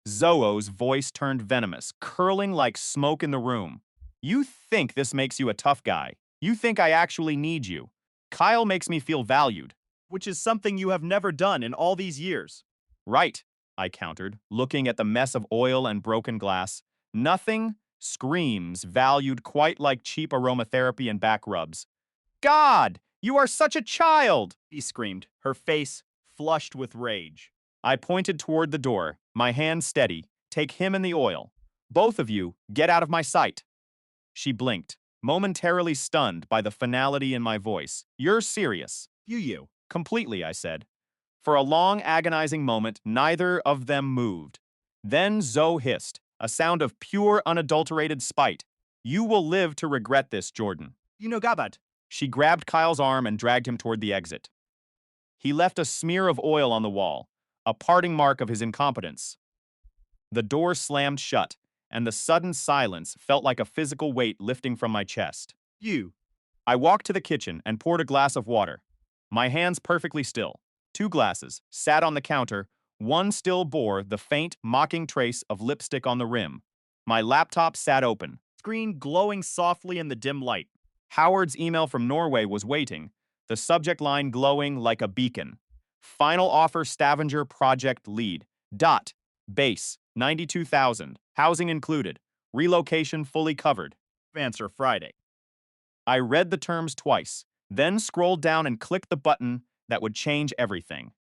Zoe's voice turned venomous, curling like smoke in the room. You think this makes you a tough guy. You think I actually need you. Kyle makes me feel valued.
Which is something you have never done in all these years.
Right, I countered, looking at the mess of oil and broken glass. Nothing screams valued quite like cheap aromatherapy and back rubs. God, you are such a child,
She screamed, her face flushed with rage.
I pointed toward the door, my hand steady. Take him and the oil. Both of you, get out of my sight. She blinked, momentarily stunned by the finality in my voice. You're serious.
You.
Completely, I said. For a long, agonizing moment, neither of them moved. Then Zoe hissed, a sound of pure, unadulterated spite. You will live to regret this, Jordan.
You know Gabat.
She grabbed Kyle's arm and dragged him toward the exit. He left a smear of oil on the wall, a parting mark of his incompetence. The door slammed shut, and the sudden silence felt like a physical weight lifting from my chest.
You.
I walked to the kitchen and poured a glass of water. My hands perfectly still. 2 glasses sat on the counter. One still bore the faint, mocking trace of lipstick on the rim. My laptop sat open.
Screen glowing softly in the dim light.
Howard's email from Norway was waiting, the subject line glowing like a beacon. Final offer Stavanger project lead. Base, 92,000. Housing included. Relocation fully covered.
Answer Friday.
I read the terms twice, then scrolled down and clicked the button that would change everything.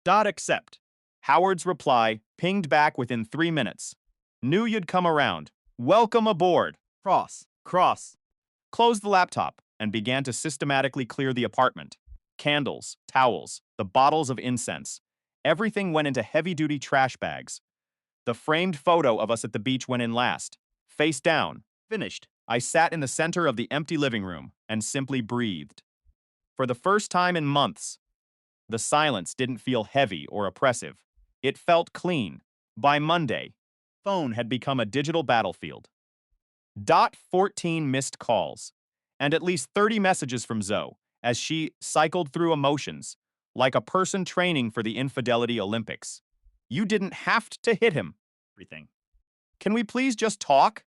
Accept.
Howard's reply pinged back within 3 minutes. Knew you'd come around. Welcome aboard.
Cross. Cross.
Closed the laptop and began to systematically clear the apartment. Candles, towels, the bottles of incense. Everything went into heavy-duty trash bags. The framed photo of us at the beach went in last. Face down.
Finished.
I sat in the center of the empty living room and simply breathed. For the first time in months, the silence didn't feel heavy or oppressive. It felt clean. By Monday, phone had become a digital battlefield. 14 missed calls, and at least 30 messages from Zoe as she cycled through emotions like a person training for the Infidelity Olympics. You didn't have to hit him.
Everything.
Can we please just talk?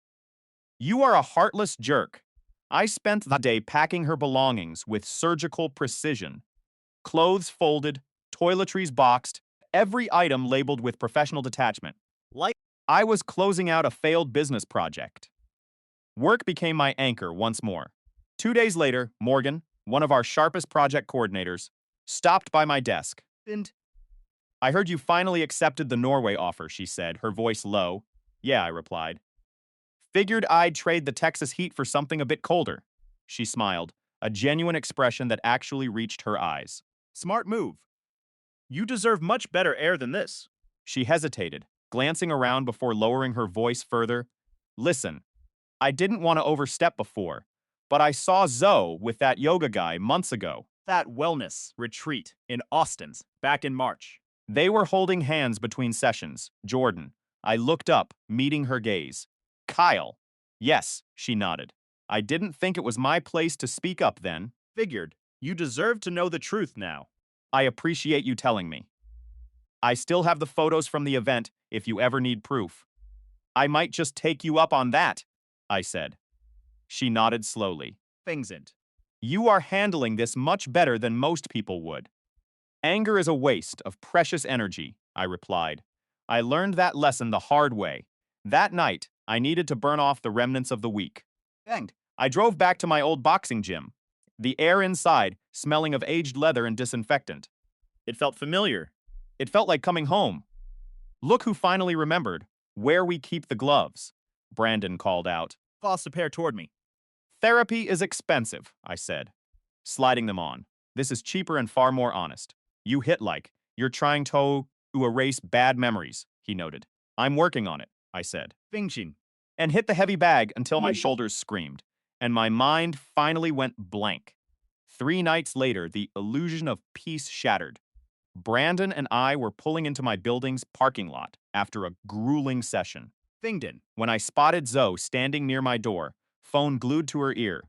You are a heartless jerk. I spent the day packing her belongings with surgical precision. Clothes folded, toiletries boxed, every item labeled with professional detachment.
Like
I was closing out a failed business project. Work became my anchor once more. 2 days later, Morgan, one of our sharpest project coordinators, stopped by my desk.
and
I heard you finally accepted the Norway offer, she said, her voice low. Yeah, I replied. Figured I'd trade the Texas heat for something a bit colder. She smiled, a genuine expression that actually reached her eyes.
smart move. You deserve much better air than this.
She hesitated, glancing around before lowering her voice further. Listen, I didn't want to overstep before, but I saw Zoe with that yoga guy months ago.
That wellness retreat in Austin's back in March.
They were holding hands between sessions. Jordan. I looked up, meeting her gaze. Kyle. Yes, she nodded. I didn't think it was my place to speak up then.
Figured. You deserve to know the truth now.
I appreciate you telling me. I still have the photos from the event if you ever need proof. I might just take you up on that, I said. She nodded slowly.
Fingsint.
You are handling this much better than most people would. Anger is a waste of precious energy, I replied. I learned that lesson the hard way. That night, I needed to burn off the remnants of the week.
Banged.
I drove back to my old boxing gym, the air inside smelling of aged leather and disinfectant.
It felt familiar.
It felt like coming home. Look who finally remembered where we keep the gloves, Brandon called out.
Tossed a pair toward me.
Therapy is expensive, I said, sliding them on. This is cheaper and far more honest. You hit like you're trying to erase bad memories, he noted. I'm working on it, I said,
Fingshin.
and hit the heavy bag until my shoulders screamed, and my mind finally went blank. 3 nights later, the illusion of peace shattered. Brandon and I were pulling into my building's parking lot after a grueling session.
Fingdon.
When I spotted Zoe standing near my door, phone glued to her ear.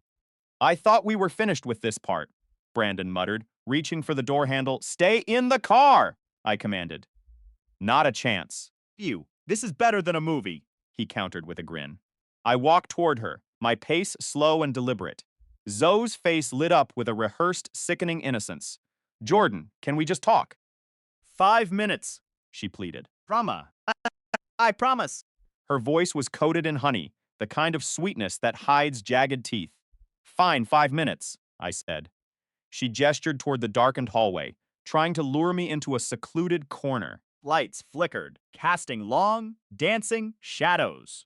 I thought we were finished with this part, Brandon muttered, reaching for the door handle. Stay in the car, I commanded. Not a chance,
Phew. This is better than a movie.
he countered with a grin. I walked toward her, my pace slow and deliberate. Zoe's face lit up with a rehearsed, sickening innocence. Jordan, can we just talk?
5 minutes.
She pleaded.
Prama. I promise.
Her voice was coated in honey, the kind of sweetness that hides jagged teeth. Fine, 5 minutes, I said. She gestured toward the darkened hallway, trying to lure me into a secluded corner.
Lights flickered, casting long, dancing shadows.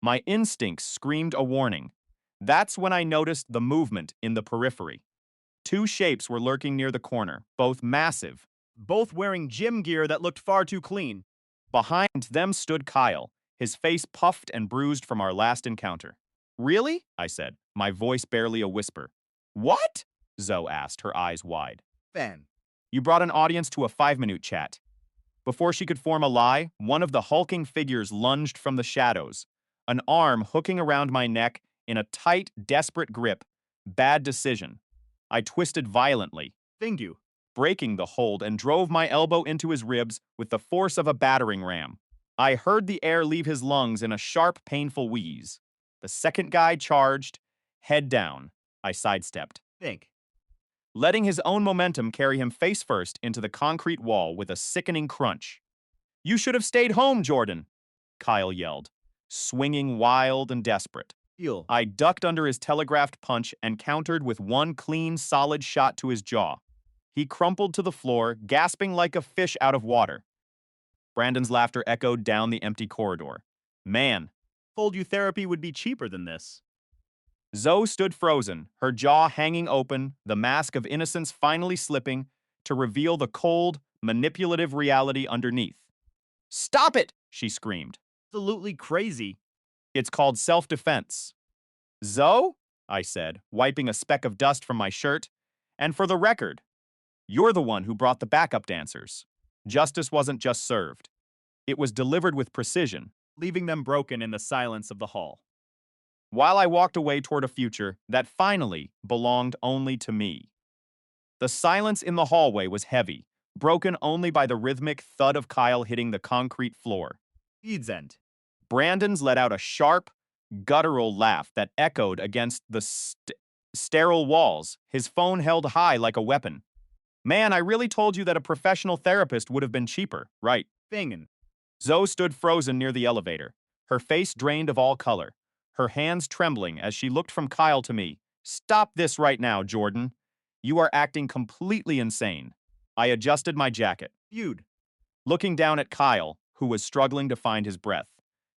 My instincts screamed a warning. That's when I noticed the movement in the periphery. 2 shapes were lurking near the corner, both massive.
Both wearing gym gear that looked far too clean.
Behind them stood Kyle, his face puffed and bruised from our last encounter. Really? I said, my voice barely a whisper. What? Zoe asked, her eyes wide.
Fan.
You brought an audience to a 5-minute chat. Before she could form a lie, one of the hulking figures lunged from the shadows, an arm hooking around my neck in a tight, desperate grip. Bad decision. I twisted violently,
Finged you.
breaking the hold, and drove my elbow into his ribs with the force of a battering ram. I heard the air leave his lungs in a sharp, painful wheeze. The second guy charged, head down. I sidestepped,
Think.
letting his own momentum carry him face first into the concrete wall with a sickening crunch. You should have stayed home, Jordan, Kyle yelled, swinging wild and desperate.
Heal.
I ducked under his telegraphed punch and countered with one clean, solid shot to his jaw. He crumpled to the floor, gasping like a fish out of water. Brandon's laughter echoed down the empty corridor. Man,
Told you therapy would be cheaper than this.
Zoe stood frozen, her jaw hanging open, the mask of innocence finally slipping to reveal the cold, manipulative reality underneath. "Stop it!" she screamed.
Absolutely crazy.
"It's called self-defense." "Zoe?" I said, wiping a speck of dust from my shirt. "And for the record, you're the one who brought the backup dancers." Justice wasn't just served. It was delivered with precision.
Leaving them broken in the silence of the hall.
While I walked away toward a future that finally belonged only to me. The silence in the hallway was heavy, broken only by the rhythmic thud of Kyle hitting the concrete floor.
Feed's end.
Brandon's let out a sharp, guttural laugh that echoed against the sterile walls, his phone held high like a weapon. "Man, I really told you that a professional therapist would have been cheaper, right?"
Bingen.
Zoe stood frozen near the elevator, her face drained of all color, her hands trembling as she looked from Kyle to me. "Stop this right now, Jordan. You are acting completely insane." I adjusted my jacket,
Feud.
looking down at Kyle, who was struggling to find his breath.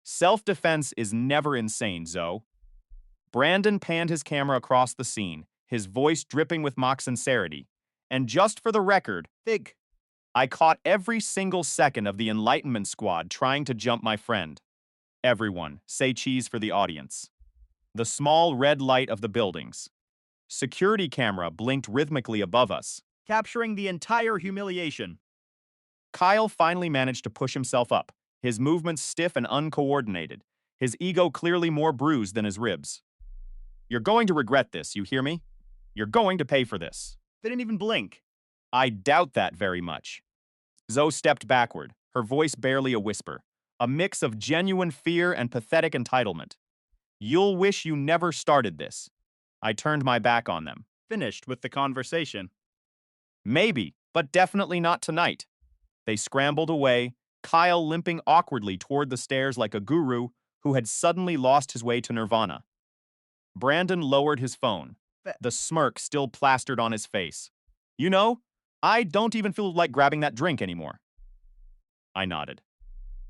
"Self-defense is never insane, Zoe." Brandon panned his camera across the scene, his voice dripping with mock sincerity. "And just for the record,
Fig.
I caught every single second of the Enlightenment Squad trying to jump my friend." Everyone, say cheese for the audience. The small red light of the buildings. Security camera blinked rhythmically above us.
Capturing the entire humiliation.
Kyle finally managed to push himself up, his movements stiff and uncoordinated, his ego clearly more bruised than his ribs. "You're going to regret this, you hear me? You're going to pay for this."
Didn't even blink.
"I doubt that very much." Zoe stepped backward, her voice barely a whisper, a mix of genuine fear and pathetic entitlement. "You'll wish you never started this." I turned my back on them.
Finished with the conversation.
"Maybe, but definitely not tonight." They scrambled away, Kyle limping awkwardly toward the stairs like a guru who had suddenly lost his way to nirvana. Brandon lowered his phone, the smirk still plastered on his face. "You know, I don't even feel like grabbing that drink anymore." I nodded,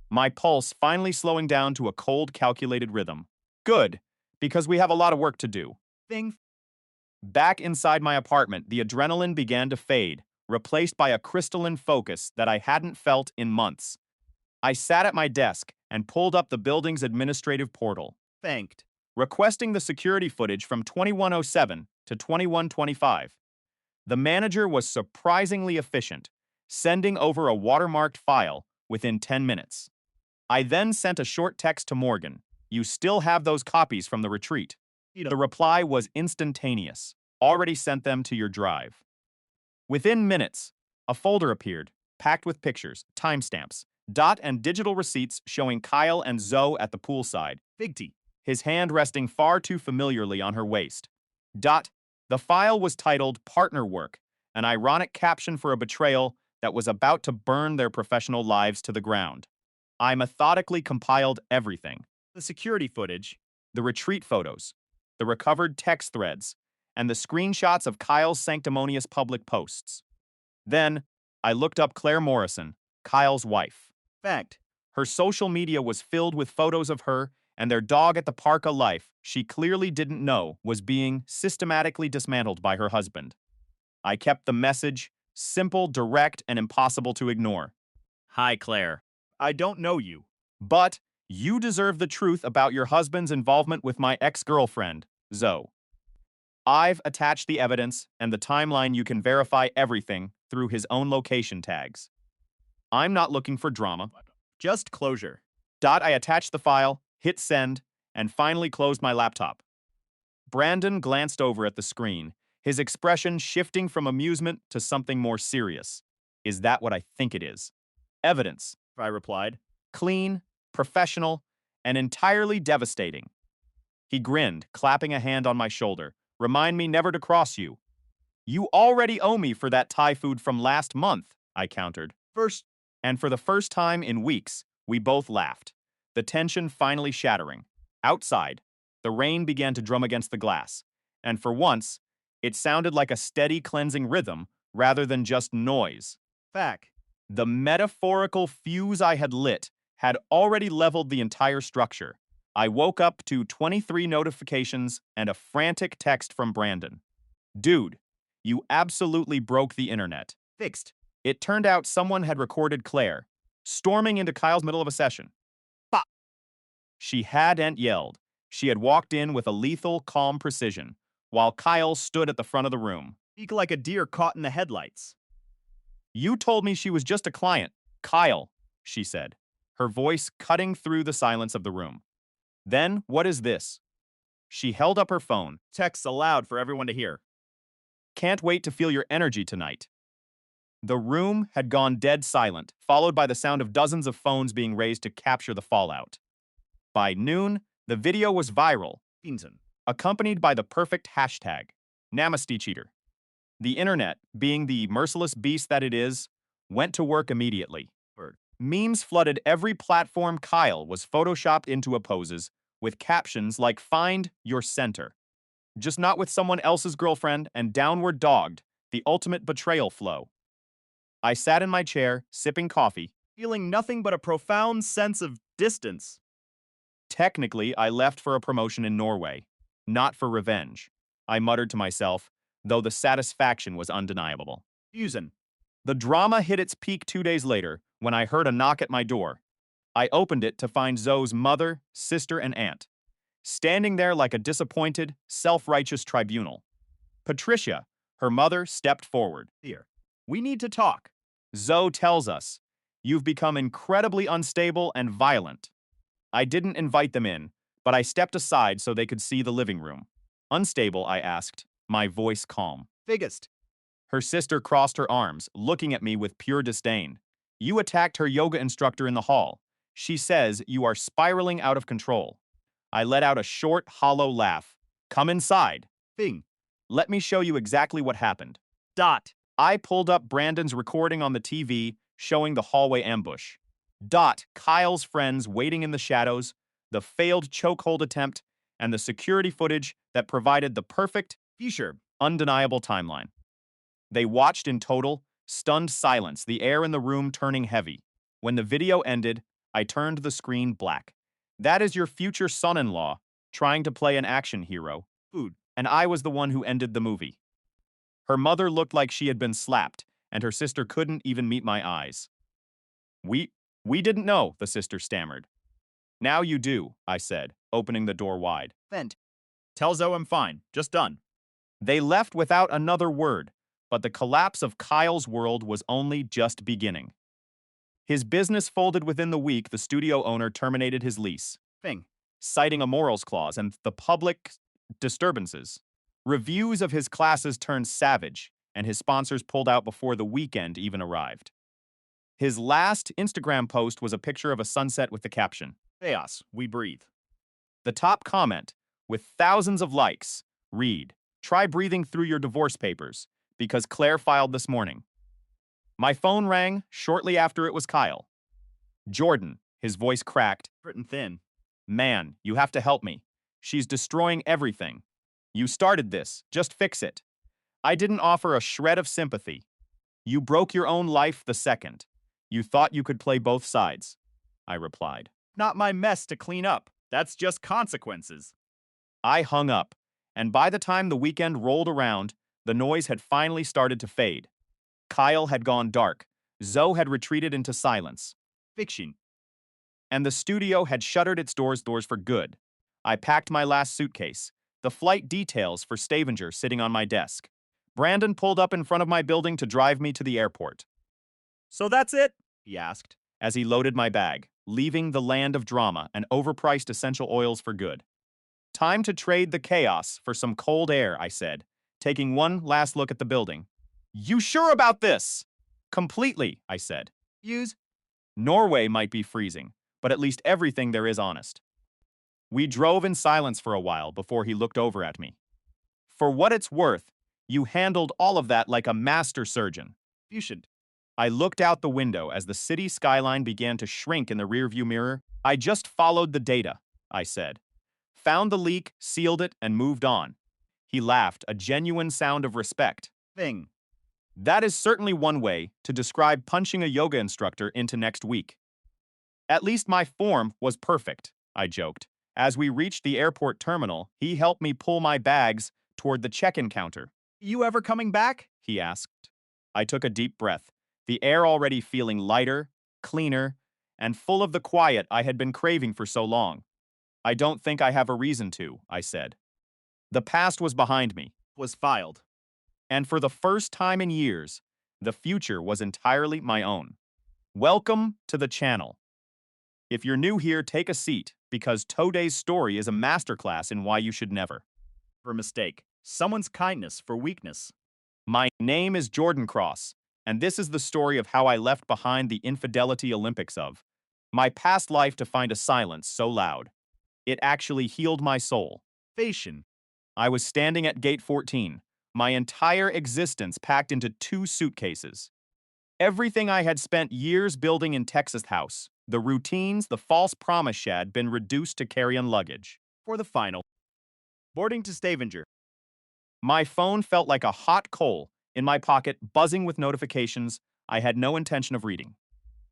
my pulse finally slowing down to a cold, calculated rhythm. "Good, because we have a lot of work to do."
Thing.
Back inside my apartment, the adrenaline began to fade, replaced by a crystalline focus that I hadn't felt in months. I sat at my desk and pulled up the building's administrative portal,
Thanked.
requesting the security footage from 2107 to 2125. The manager was surprisingly efficient, sending over a watermarked file within 10 minutes. I then sent a short text to Morgan. "You still have those copies from the retreat?" The reply was instantaneous. "Already sent them to your drive." Within minutes, a folder appeared, packed with pictures, timestamps, and digital receipts showing Kyle and Zoe at the poolside,
Big T.
his hand resting far too familiarly on her waist. The file was titled Partner Work, an ironic caption for a betrayal that was about to burn their professional lives to the ground. I methodically compiled everything:
The security footage.
the retreat photos, the recovered text threads, and the screenshots of Kyle's sanctimonious public posts. Then, I looked up Claire Morrison, Kyle's wife.
Fact.
Her social media was filled with photos of her and their dog at the park, a life she clearly didn't know was being systematically dismantled by her husband. I kept the message simple, direct, and impossible to ignore.
Hi, Claire. I don't know you.
But you deserve the truth about your husband's involvement with my ex-girlfriend, Zoe. I've attached the evidence and the timeline. You can verify everything through his own location tags. I'm not looking for drama.
Just closure.
I attached the file, hit send, and finally closed my laptop. Brandon glanced over at the screen, his expression shifting from amusement to something more serious. "Is that what I think it is?" "Evidence,"
I replied.
"Clean, professional, and entirely devastating." He grinned, clapping a hand on my shoulder. "Remind me never to cross you." "You already owe me for that Thai food from last month," I countered.
First.
And for the first time in weeks, we both laughed, the tension finally shattering. Outside, the rain began to drum against the glass, and for once, it sounded like a steady cleansing rhythm rather than just noise.
Fact.
The metaphorical fuse I had lit had already leveled the entire structure, I woke up to 23 notifications and a frantic text from Brandon. Dude, you absolutely broke the internet.
Fixed.
It turned out someone had recorded Claire, storming into Kyle's middle of a session.
Pop.
She hadn't yelled. She had walked in with a lethal, calm precision, while Kyle stood at the front of the room.
Speak like a deer caught in the headlights.
You told me she was just a client. Kyle, she said, her voice cutting through the silence of the room. Then, what is this? She held up her phone.
Texts aloud for everyone to hear.
Can't wait to feel your energy tonight. The room had gone dead silent, followed by the sound of dozens of phones being raised to capture the fallout. By noon, the video was viral,
Beanton.
accompanied by the perfect hashtag, Namaste Cheater. The internet, being the merciless beast that it is, went to work immediately. Memes flooded every platform. Kyle was photoshopped into poses with captions like "Find your center." Just not with someone else's girlfriend, and downward dogged, the ultimate betrayal flow. I sat in my chair, sipping coffee.
Feeling nothing but a profound sense of distance.
Technically, I left for a promotion in Norway, not for revenge, I muttered to myself, though the satisfaction was undeniable.
Fusion.
The drama hit its peak 2 days later when I heard a knock at my door. I opened it to find Zoe's mother, sister, and aunt, standing there like a disappointed, self-righteous tribunal. Patricia, her mother, stepped forward.
Here. We need to talk.
Zoe tells us, you've become incredibly unstable and violent. I didn't invite them in, but I stepped aside so they could see the living room. Unstable, I asked, my voice calm.
Biggest.
Her sister crossed her arms, looking at me with pure disdain. You attacked her yoga instructor in the hall. She says you are spiraling out of control. I let out a short, hollow laugh. Come inside.
Thing.
Let me show you exactly what happened.
Dot.
I pulled up Brandon's recording on the TV, showing the hallway ambush. Dot, Kyle's friends waiting in the shadows, the failed chokehold attempt, and the security footage that provided the perfect,
Fisher.
undeniable timeline. They watched in total, stunned silence, the air in the room turning heavy. When the video ended, I turned the screen black. That is your future son-in-law, trying to play an action hero.
Food.
And I was the one who ended the movie. Her mother looked like she had been slapped, and her sister couldn't even meet my eyes. We didn't know, the sister stammered. Now you do, I said, opening the door wide.
Vent. Tell Zoe I'm fine. Just done.
They left without another word, but the collapse of Kyle's world was only just beginning. His business folded within the week. The studio owner terminated his lease,
Thing.
citing a morals clause and the public disturbances. Reviews of his classes turned savage, and his sponsors pulled out before the weekend even arrived. His last Instagram post was a picture of a sunset with the caption,
Chaos. We breathe.
the top comment, with thousands of likes, read, try breathing through your divorce papers, because Claire filed this morning. My phone rang shortly after it was Kyle. Jordan, his voice cracked.
Written thin.
Man, you have to help me. She's destroying everything. You started this, just fix it. I didn't offer a shred of sympathy. You broke your own life the second. You thought you could play both sides, I replied.
Not my mess to clean up. That's just consequences.
I hung up, and by the time the weekend rolled around, the noise had finally started to fade. Kyle had gone dark, Zoe had retreated into silence,
Fiction.
and the studio had shuttered its doors for good. I packed my last suitcase, the flight details for Stavanger sitting on my desk. Brandon pulled up in front of my building to drive me to the airport.
So that's it? He asked.
As he loaded my bag, leaving the land of drama and overpriced essential oils for good. Time to trade the chaos for some cold air, I said, taking one last look at the building. You sure about this? Completely, I said.
Use.
Norway might be freezing, but at least everything there is honest. We drove in silence for a while before he looked over at me. For what it's worth, you handled all of that like a master surgeon.
Fusion.
I looked out the window as the city skyline began to shrink in the rearview mirror. I just followed the data, I said. Found the leak, sealed it, and moved on. He laughed, a genuine sound of respect.
Thing.
That is certainly one way to describe punching a yoga instructor into next week. At least my form was perfect, I joked, As we reached the airport terminal, he helped me pull my bags toward the check-in counter.
You ever coming back?
He asked. I took a deep breath, the air already feeling lighter, cleaner, and full of the quiet I had been craving for so long. I don't think I have a reason to, I said. The past was behind me,
Was filed.
and for the first time in years, the future was entirely my own. Welcome to the channel. If you're new here, take a seat, because Today's story is a masterclass in why you should never.
For mistake. Someone's kindness for weakness.
My name is Jordan Cross, and this is the story of how I left behind the infidelity Olympics of my past life to find a silence so loud. It actually healed my soul.
Fashion.
I was standing at gate 14, my entire existence packed into 2 suitcases. Everything I had spent years building in Texas House, the routines, the false promise she had been reduced to carry-on luggage.
For the final. Boarding to Stavanger.
My phone felt like a hot coal in my pocket, buzzing with notifications I had no intention of reading.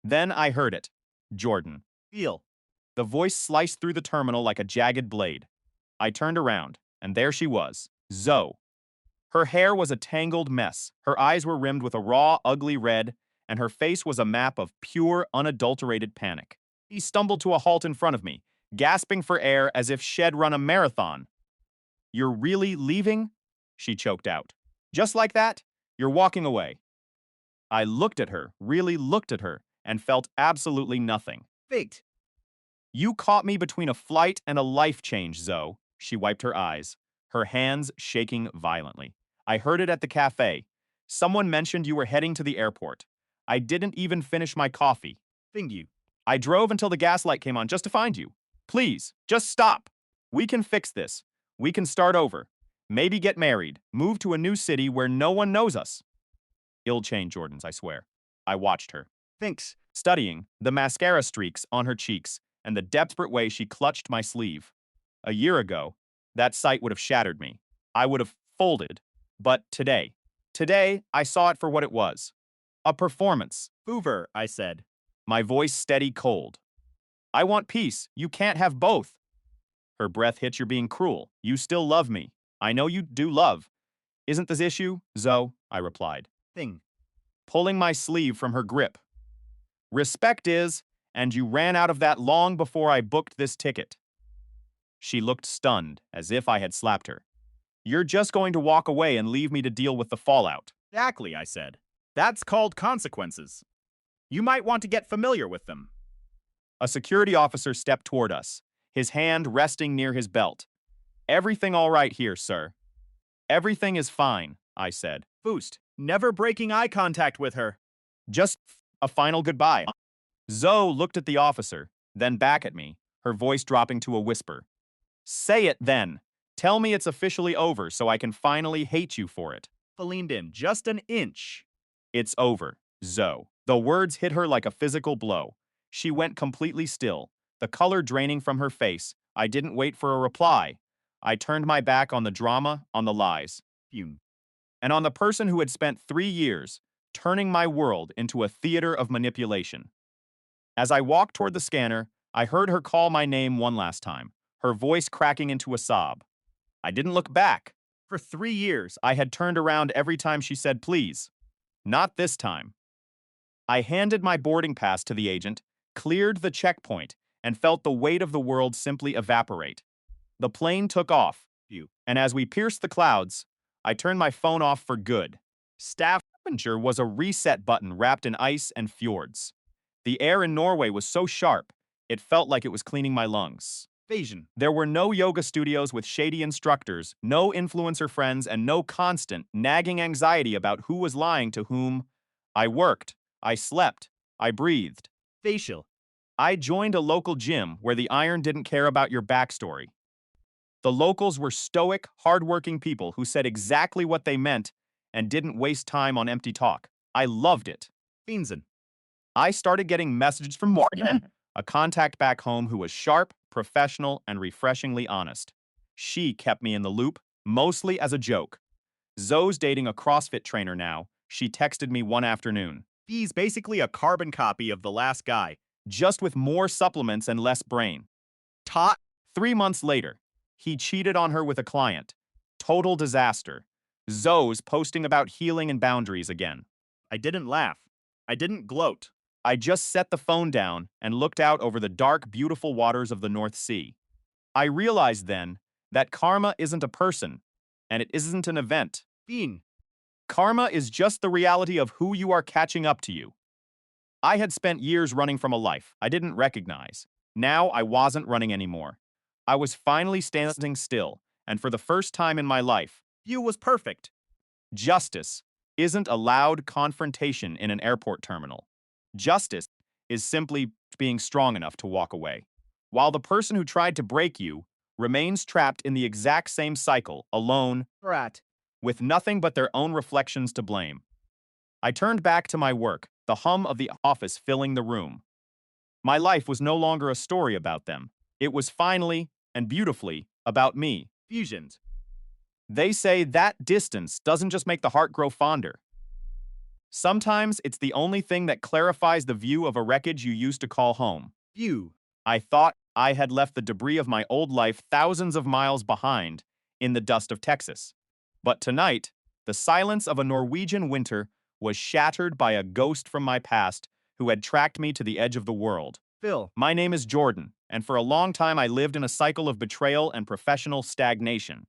Then I heard it. Jordan.
Feel.
The voice sliced through the terminal like a jagged blade. I turned around, and there she was, Zoe. Her hair was a tangled mess, her eyes were rimmed with a raw, ugly red, and her face was a map of pure, unadulterated panic. He stumbled to a halt in front of me, gasping for air as if she'd run a marathon. "You're really leaving?" she choked out. "Just like that? You're walking away." I looked at her, really looked at her, and felt absolutely nothing.
Faked.
"You caught me between a flight and a life change, Zoe." She wiped her eyes, her hands shaking violently. "I heard it at the cafe. Someone mentioned you were heading to the airport. I didn't even finish my coffee.
Finged you.
I drove until the gas light came on just to find you. Please, just stop. We can fix this. We can start over. Maybe get married, move to a new city where no one knows us." Ill-chained Jordans, I swear. I watched her,
Thinks.
studying the mascara streaks on her cheeks and the desperate way she clutched my sleeve. A year ago, that sight would have shattered me. I would have folded. But today, I saw it for what it was. A performance.
Hoover, I said.
My voice steady cold. "I want peace. You can't have both." Her breath hit. "You're being cruel. You still love me. I know you do love. Isn't this issue, Zoe?" I replied,
Thing.
pulling my sleeve from her grip. "Respect is, and you ran out of that long before I booked this ticket." She looked stunned, as if I had slapped her. "You're just going to walk away and leave me to deal with the fallout."
Exactly, I said. That's called consequences. You might want to get familiar with them.
A security officer stepped toward us, his hand resting near his belt. "Everything all right here, sir?" "Everything is fine," I said.
Boost. Never breaking eye contact with her.
"Just a final goodbye." Zoe looked at the officer, then back at me, her voice dropping to a whisper. "Say it then. Tell me it's officially over so I can finally hate you for it."
Leaned in just an inch.
"It's over, Zoe." The words hit her like a physical blow. She went completely still, the color draining from her face. I didn't wait for a reply. I turned my back on the drama, on the lies,
Fume.
and on the person who had spent 3 years turning my world into a theater of manipulation. As I walked toward the scanner, I heard her call my name one last time, her voice cracking into a sob. I didn't look back.
For 3 years,
I had turned around every time she said please. Not this time. I handed my boarding pass to the agent, cleared the checkpoint, and felt the weight of the world simply evaporate. The plane took off, and as we pierced the clouds, I turned my phone off for good.
staff.
Messenger was a reset button wrapped in ice and fjords. The air in Norway was so sharp, it felt like it was cleaning my lungs.
Invasion.
There were no yoga studios with shady instructors, no influencer friends, and no constant, nagging anxiety about who was lying to whom. I worked, I slept, I breathed.
Facial.
I joined a local gym where the iron didn't care about your backstory. The locals were stoic, hardworking people who said exactly what they meant and didn't waste time on empty talk. I loved it.
Fiendsen.
I started getting messages from Morgan, a contact back home who was sharp, professional, and refreshingly honest. She kept me in the loop, mostly as a joke. Zoe's dating a CrossFit trainer now. She texted me one afternoon,
He's basically a carbon copy of the last guy.
just with more supplements and less brain.
Tot.
3 months later, he cheated on her with a client. Total disaster. Zoe's posting about healing and boundaries again.
I didn't laugh. I didn't gloat.
I just set the phone down and looked out over the dark, beautiful waters of the North Sea. I realized then that karma isn't a person, and it isn't an event.
Fiend.
Karma is just the reality of who you are catching up to you. I had spent years running from a life I didn't recognize. Now I wasn't running anymore. I was finally standing still, and for the first time in my life,
View was perfect.
justice isn't a loud confrontation in an airport terminal. Justice is simply being strong enough to walk away, while the person who tried to break you remains trapped in the exact same cycle, alone,
Brat.
with nothing but their own reflections to blame. I turned back to my work, the hum of the office filling the room. My life was no longer a story about them. It was finally, and beautifully, about me.
Fusions.
They say that distance doesn't just make the heart grow fonder. Sometimes it's the only thing that clarifies the view of a wreckage you used to call home.
View.
I thought I had left the debris of my old life thousands of miles behind in the dust of Texas. But tonight, the silence of a Norwegian winter was shattered by a ghost from my past who had tracked me to the edge of the world.
Phil.
My name is Jordan, and for a long time I lived in a cycle of betrayal and professional stagnation.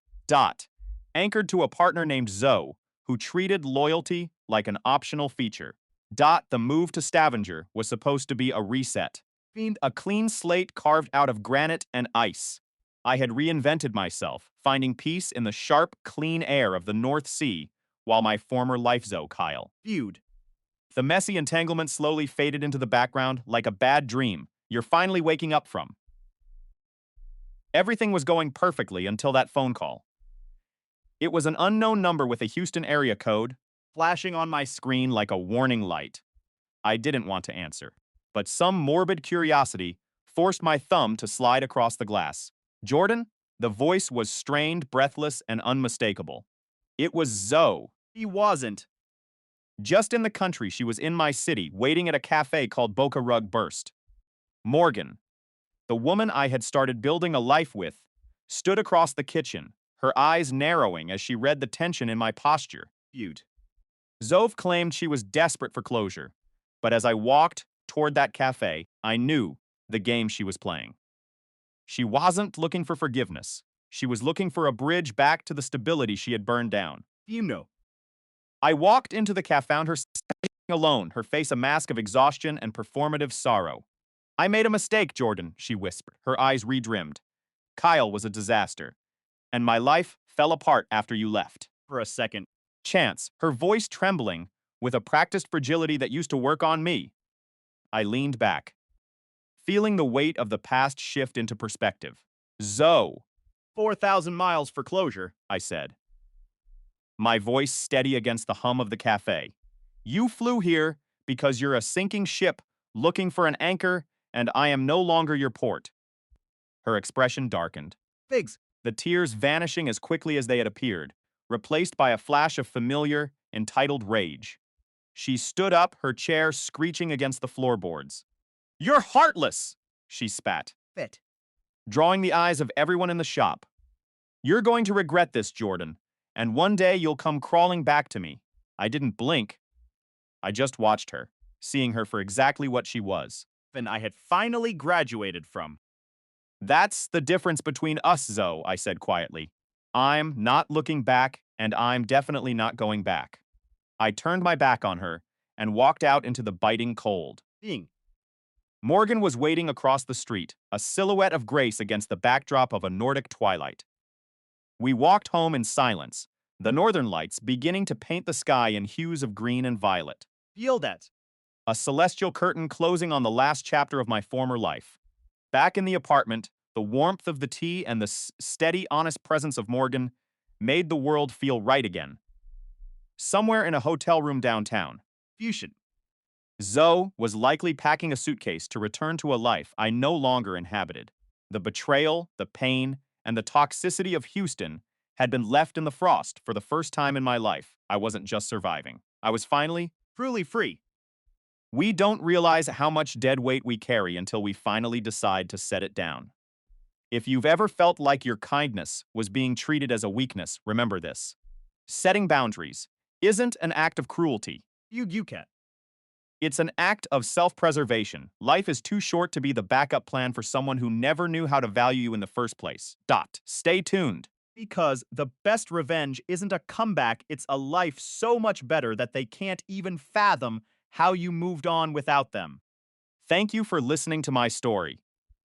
Anchored to a partner named Zoe, who treated loyalty like an optional feature. The move to Stavanger was supposed to be a reset.
Fiend.
A clean slate carved out of granite and ice. I had reinvented myself, finding peace in the sharp, clean air of the North Sea, while my former life Zoe Kyle.
Feud.
The messy entanglement slowly faded into the background like a bad dream you're finally waking up from. Everything was going perfectly until that phone call. It was an unknown number with a Houston area code,
Flashing on my
screen like a warning light. I didn't want to answer, but some morbid curiosity forced my thumb to slide across the glass. Jordan? The voice was strained, breathless, and unmistakable. It was Zoe.
He wasn't.
Just in the country, she was in my city, waiting at a cafe called Boca Rug Burst. Morgan, the woman I had started building a life with, stood across the kitchen, her eyes narrowing as she read the tension in my posture.
Feud.
Zove claimed she was desperate for closure, but as I walked toward that cafe, I knew the game she was playing. She wasn't looking for forgiveness. She was looking for a bridge back to the stability she had burned down.
Funo.
I walked into the cafe, found her standing alone, her face a mask of exhaustion and performative sorrow. I made a mistake, Jordan, she whispered, her eyes redrimmed. Kyle was a disaster, and my life fell apart after you left.
For a second.
Chance, her voice trembling with a practiced fragility that used to work on me. I leaned back, feeling the weight of the past shift into perspective. Zoe,
4,000 miles for closure,
I said, my voice steady against the hum of the cafe. You flew here because you're a sinking ship looking for an anchor, and I am no longer your port. Her expression darkened,
Figs.
the tears vanishing as quickly as they had appeared, replaced by a flash of familiar, entitled rage. She stood up, her chair screeching against the floorboards. You're heartless, she spat,
Fit.
drawing the eyes of everyone in the shop. You're going to regret this, Jordan, and one day you'll come crawling back to me. I didn't blink. I just watched her, seeing her for exactly what she was.
And I had finally graduated from.
That's the difference between us, Zoe, I said quietly. I'm not looking back, and I'm definitely not going back. I turned my back on her and walked out into the biting cold.
Being.
Morgan was waiting across the street, a silhouette of grace against the backdrop of a Nordic twilight. We walked home in silence, the northern lights beginning to paint the sky in hues of green and violet.
Feel that.
A celestial curtain closing on the last chapter of my former life. Back in the apartment, the warmth of the tea and the steady, honest presence of Morgan made the world feel right again. Somewhere in a hotel room downtown,
Fusion.
Zoe was likely packing a suitcase to return to a life I no longer inhabited. The betrayal, the pain, and the toxicity of Houston had been left in the frost for the first time in my life. I wasn't just surviving. I was finally,
Truly free.
we don't realize how much dead weight we carry until we finally decide to set it down. If you've ever felt like your kindness was being treated as a weakness, remember this. Setting boundaries isn't an act of cruelty.
You cat.
It's an act of self-preservation. Life is too short to be the backup plan for someone who never knew how to value you in the first place. Stay tuned.
Because the best revenge isn't a comeback, it's a life so much better that they can't even fathom how you moved on without them.
Thank you for listening to my story.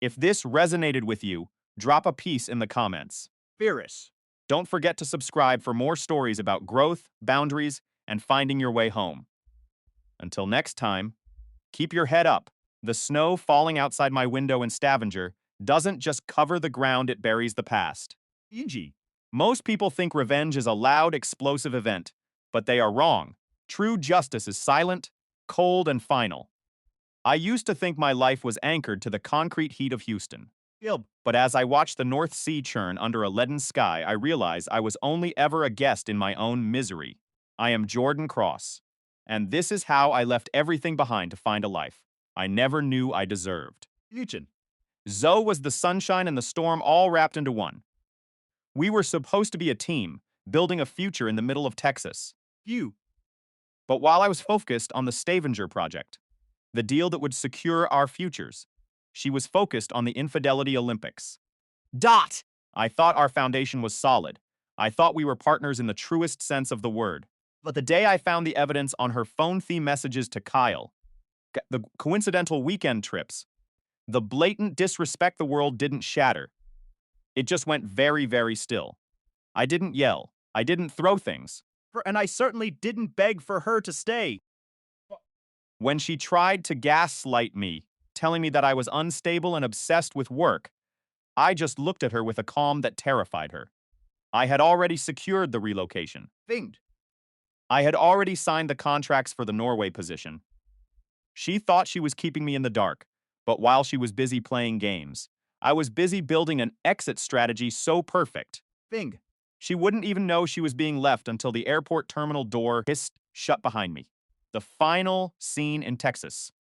If this resonated with you, drop a piece in the comments.
Fierce.
Don't forget to subscribe for more stories about growth, boundaries, and finding your way home. Until next time, keep your head up. The snow falling outside my window in Stavanger doesn't just cover the ground, it buries the past.
Inji.
Most people think revenge is a loud, explosive event, but they are wrong. True justice is silent, cold, and final. I used to think my life was anchored to the concrete heat of Houston.
Gilb.
But as I watched the North Sea churn under a leaden sky, I realized I was only ever a guest in my own misery. I am Jordan Cross, and this is how I left everything behind to find a life I never knew I deserved.
Luchin.
Zoe was the sunshine and the storm all wrapped into one. We were supposed to be a team, building a future in the middle of Texas.
You.
But while I was focused on the Stavanger project, the deal that would secure our futures, she was focused on the Infidelity Olympics. I thought our foundation was solid. I thought we were partners in the truest sense of the word. But the day I found the evidence on her phone theme messages to Kyle, the coincidental weekend trips, the blatant disrespect, the world didn't shatter. It just went very, very still. I didn't yell. I didn't throw things.
And I certainly didn't beg for her to stay.
When she tried to gaslight me, telling me that I was unstable and obsessed with work, I just looked at her with a calm that terrified her. I had already secured the relocation.
Thinged.
I had already signed the contracts for the Norway position. She thought she was keeping me in the dark, but while she was busy playing games, I was busy building an exit strategy so perfect.
Thing.
She wouldn't even know she was being left until the airport terminal door hissed shut behind me. The final scene in Texas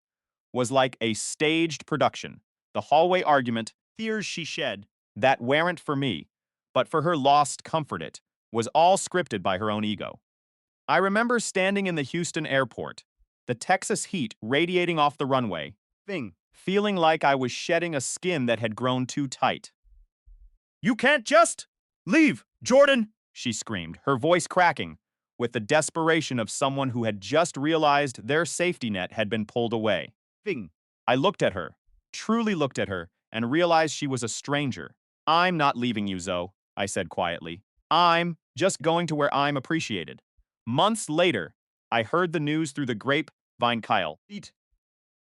was like a staged production. The hallway argument,
Tears she shed.
that weren't for me, but for her lost comfort it, was all scripted by her own ego. I remember standing in the Houston airport, the Texas heat radiating off the runway,
Thing.
feeling like I was shedding a skin that had grown too tight.
You can't just leave, Jordan.
She screamed, her voice cracking, with the desperation of someone who had just realized their safety net had been pulled away.
Thing.
I looked at her, truly looked at her, and realized she was a stranger. I'm not leaving you, Zoe, I said quietly. I'm just going to where I'm appreciated. Months later, I heard the news through the grapevine. Kyle,
Eat.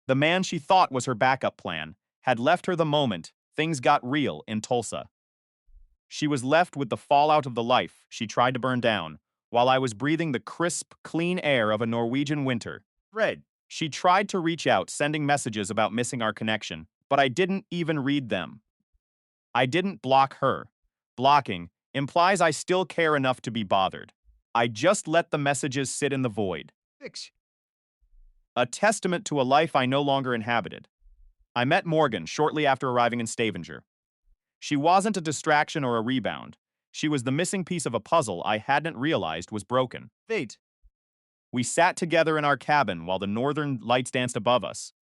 the man she thought was her backup plan, had left her the moment things got real in Tulsa. She was left with the fallout of the life she tried to burn down, while I was breathing the crisp, clean air of a Norwegian winter.
Red.
She tried to reach out, sending messages about missing our connection, but I didn't even read them. I didn't block her. Blocking implies I still care enough to be bothered. I just let the messages sit in the void.
Fix.
A testament to a life I no longer inhabited. I met Morgan shortly after arriving in Stavanger. She wasn't a distraction or a rebound. She was the missing piece of a puzzle I hadn't realized was broken.
Fate.
We sat together in our cabin while the northern lights danced above us,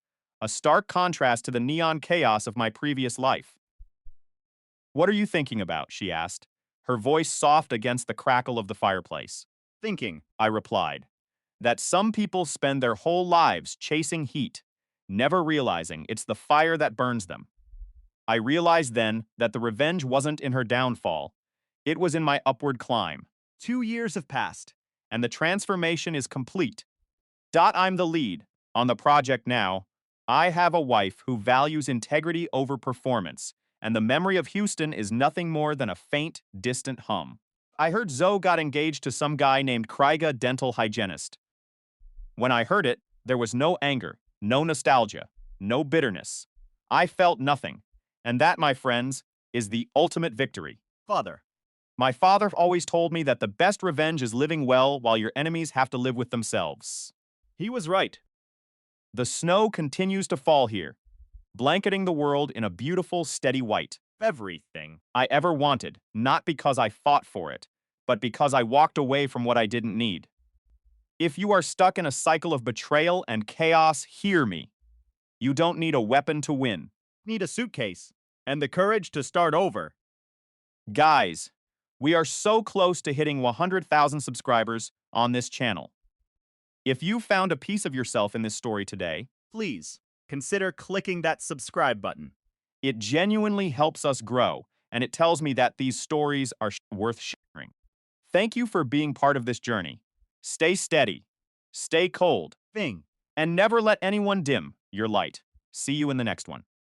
a stark contrast to the neon chaos of my previous life. What are you thinking about? She asked, her voice soft against the crackle of the fireplace.
Thinking.
I replied, that some people spend their whole lives chasing heat, never realizing it's the fire that burns them. I realized then that the revenge wasn't in her downfall. It was in my upward climb.
2 years have passed.
And the transformation is complete. I'm the lead on the project now. I have a wife who values integrity over performance, and the memory of Houston is nothing more than a faint, distant hum. I heard Zoe got engaged to some guy named Kryga, dental hygienist. When I heard it, there was no anger, no nostalgia, no bitterness. I felt nothing, and that, my friends, is the ultimate victory.
Father.
My father always told me that the best revenge is living well while your enemies have to live with themselves.
He was right.
The snow continues to fall here, blanketing the world in a beautiful, steady white.
everything.
I ever wanted, not because I fought for it, but because I walked away from what I didn't need. If you are stuck in a cycle of betrayal and chaos, hear me. You don't need a weapon to win.
Need a suitcase and the courage to start over.
Guys, we are so close to hitting 100,000 subscribers on this channel. If you found a piece of yourself in this story today,
Please consider clicking that subscribe button.
it genuinely helps us grow, and it tells me that these stories are worth sharing. Thank you for being part of this journey. Stay steady, stay cold,
Thing.
and never let anyone dim your light. See you in the next one.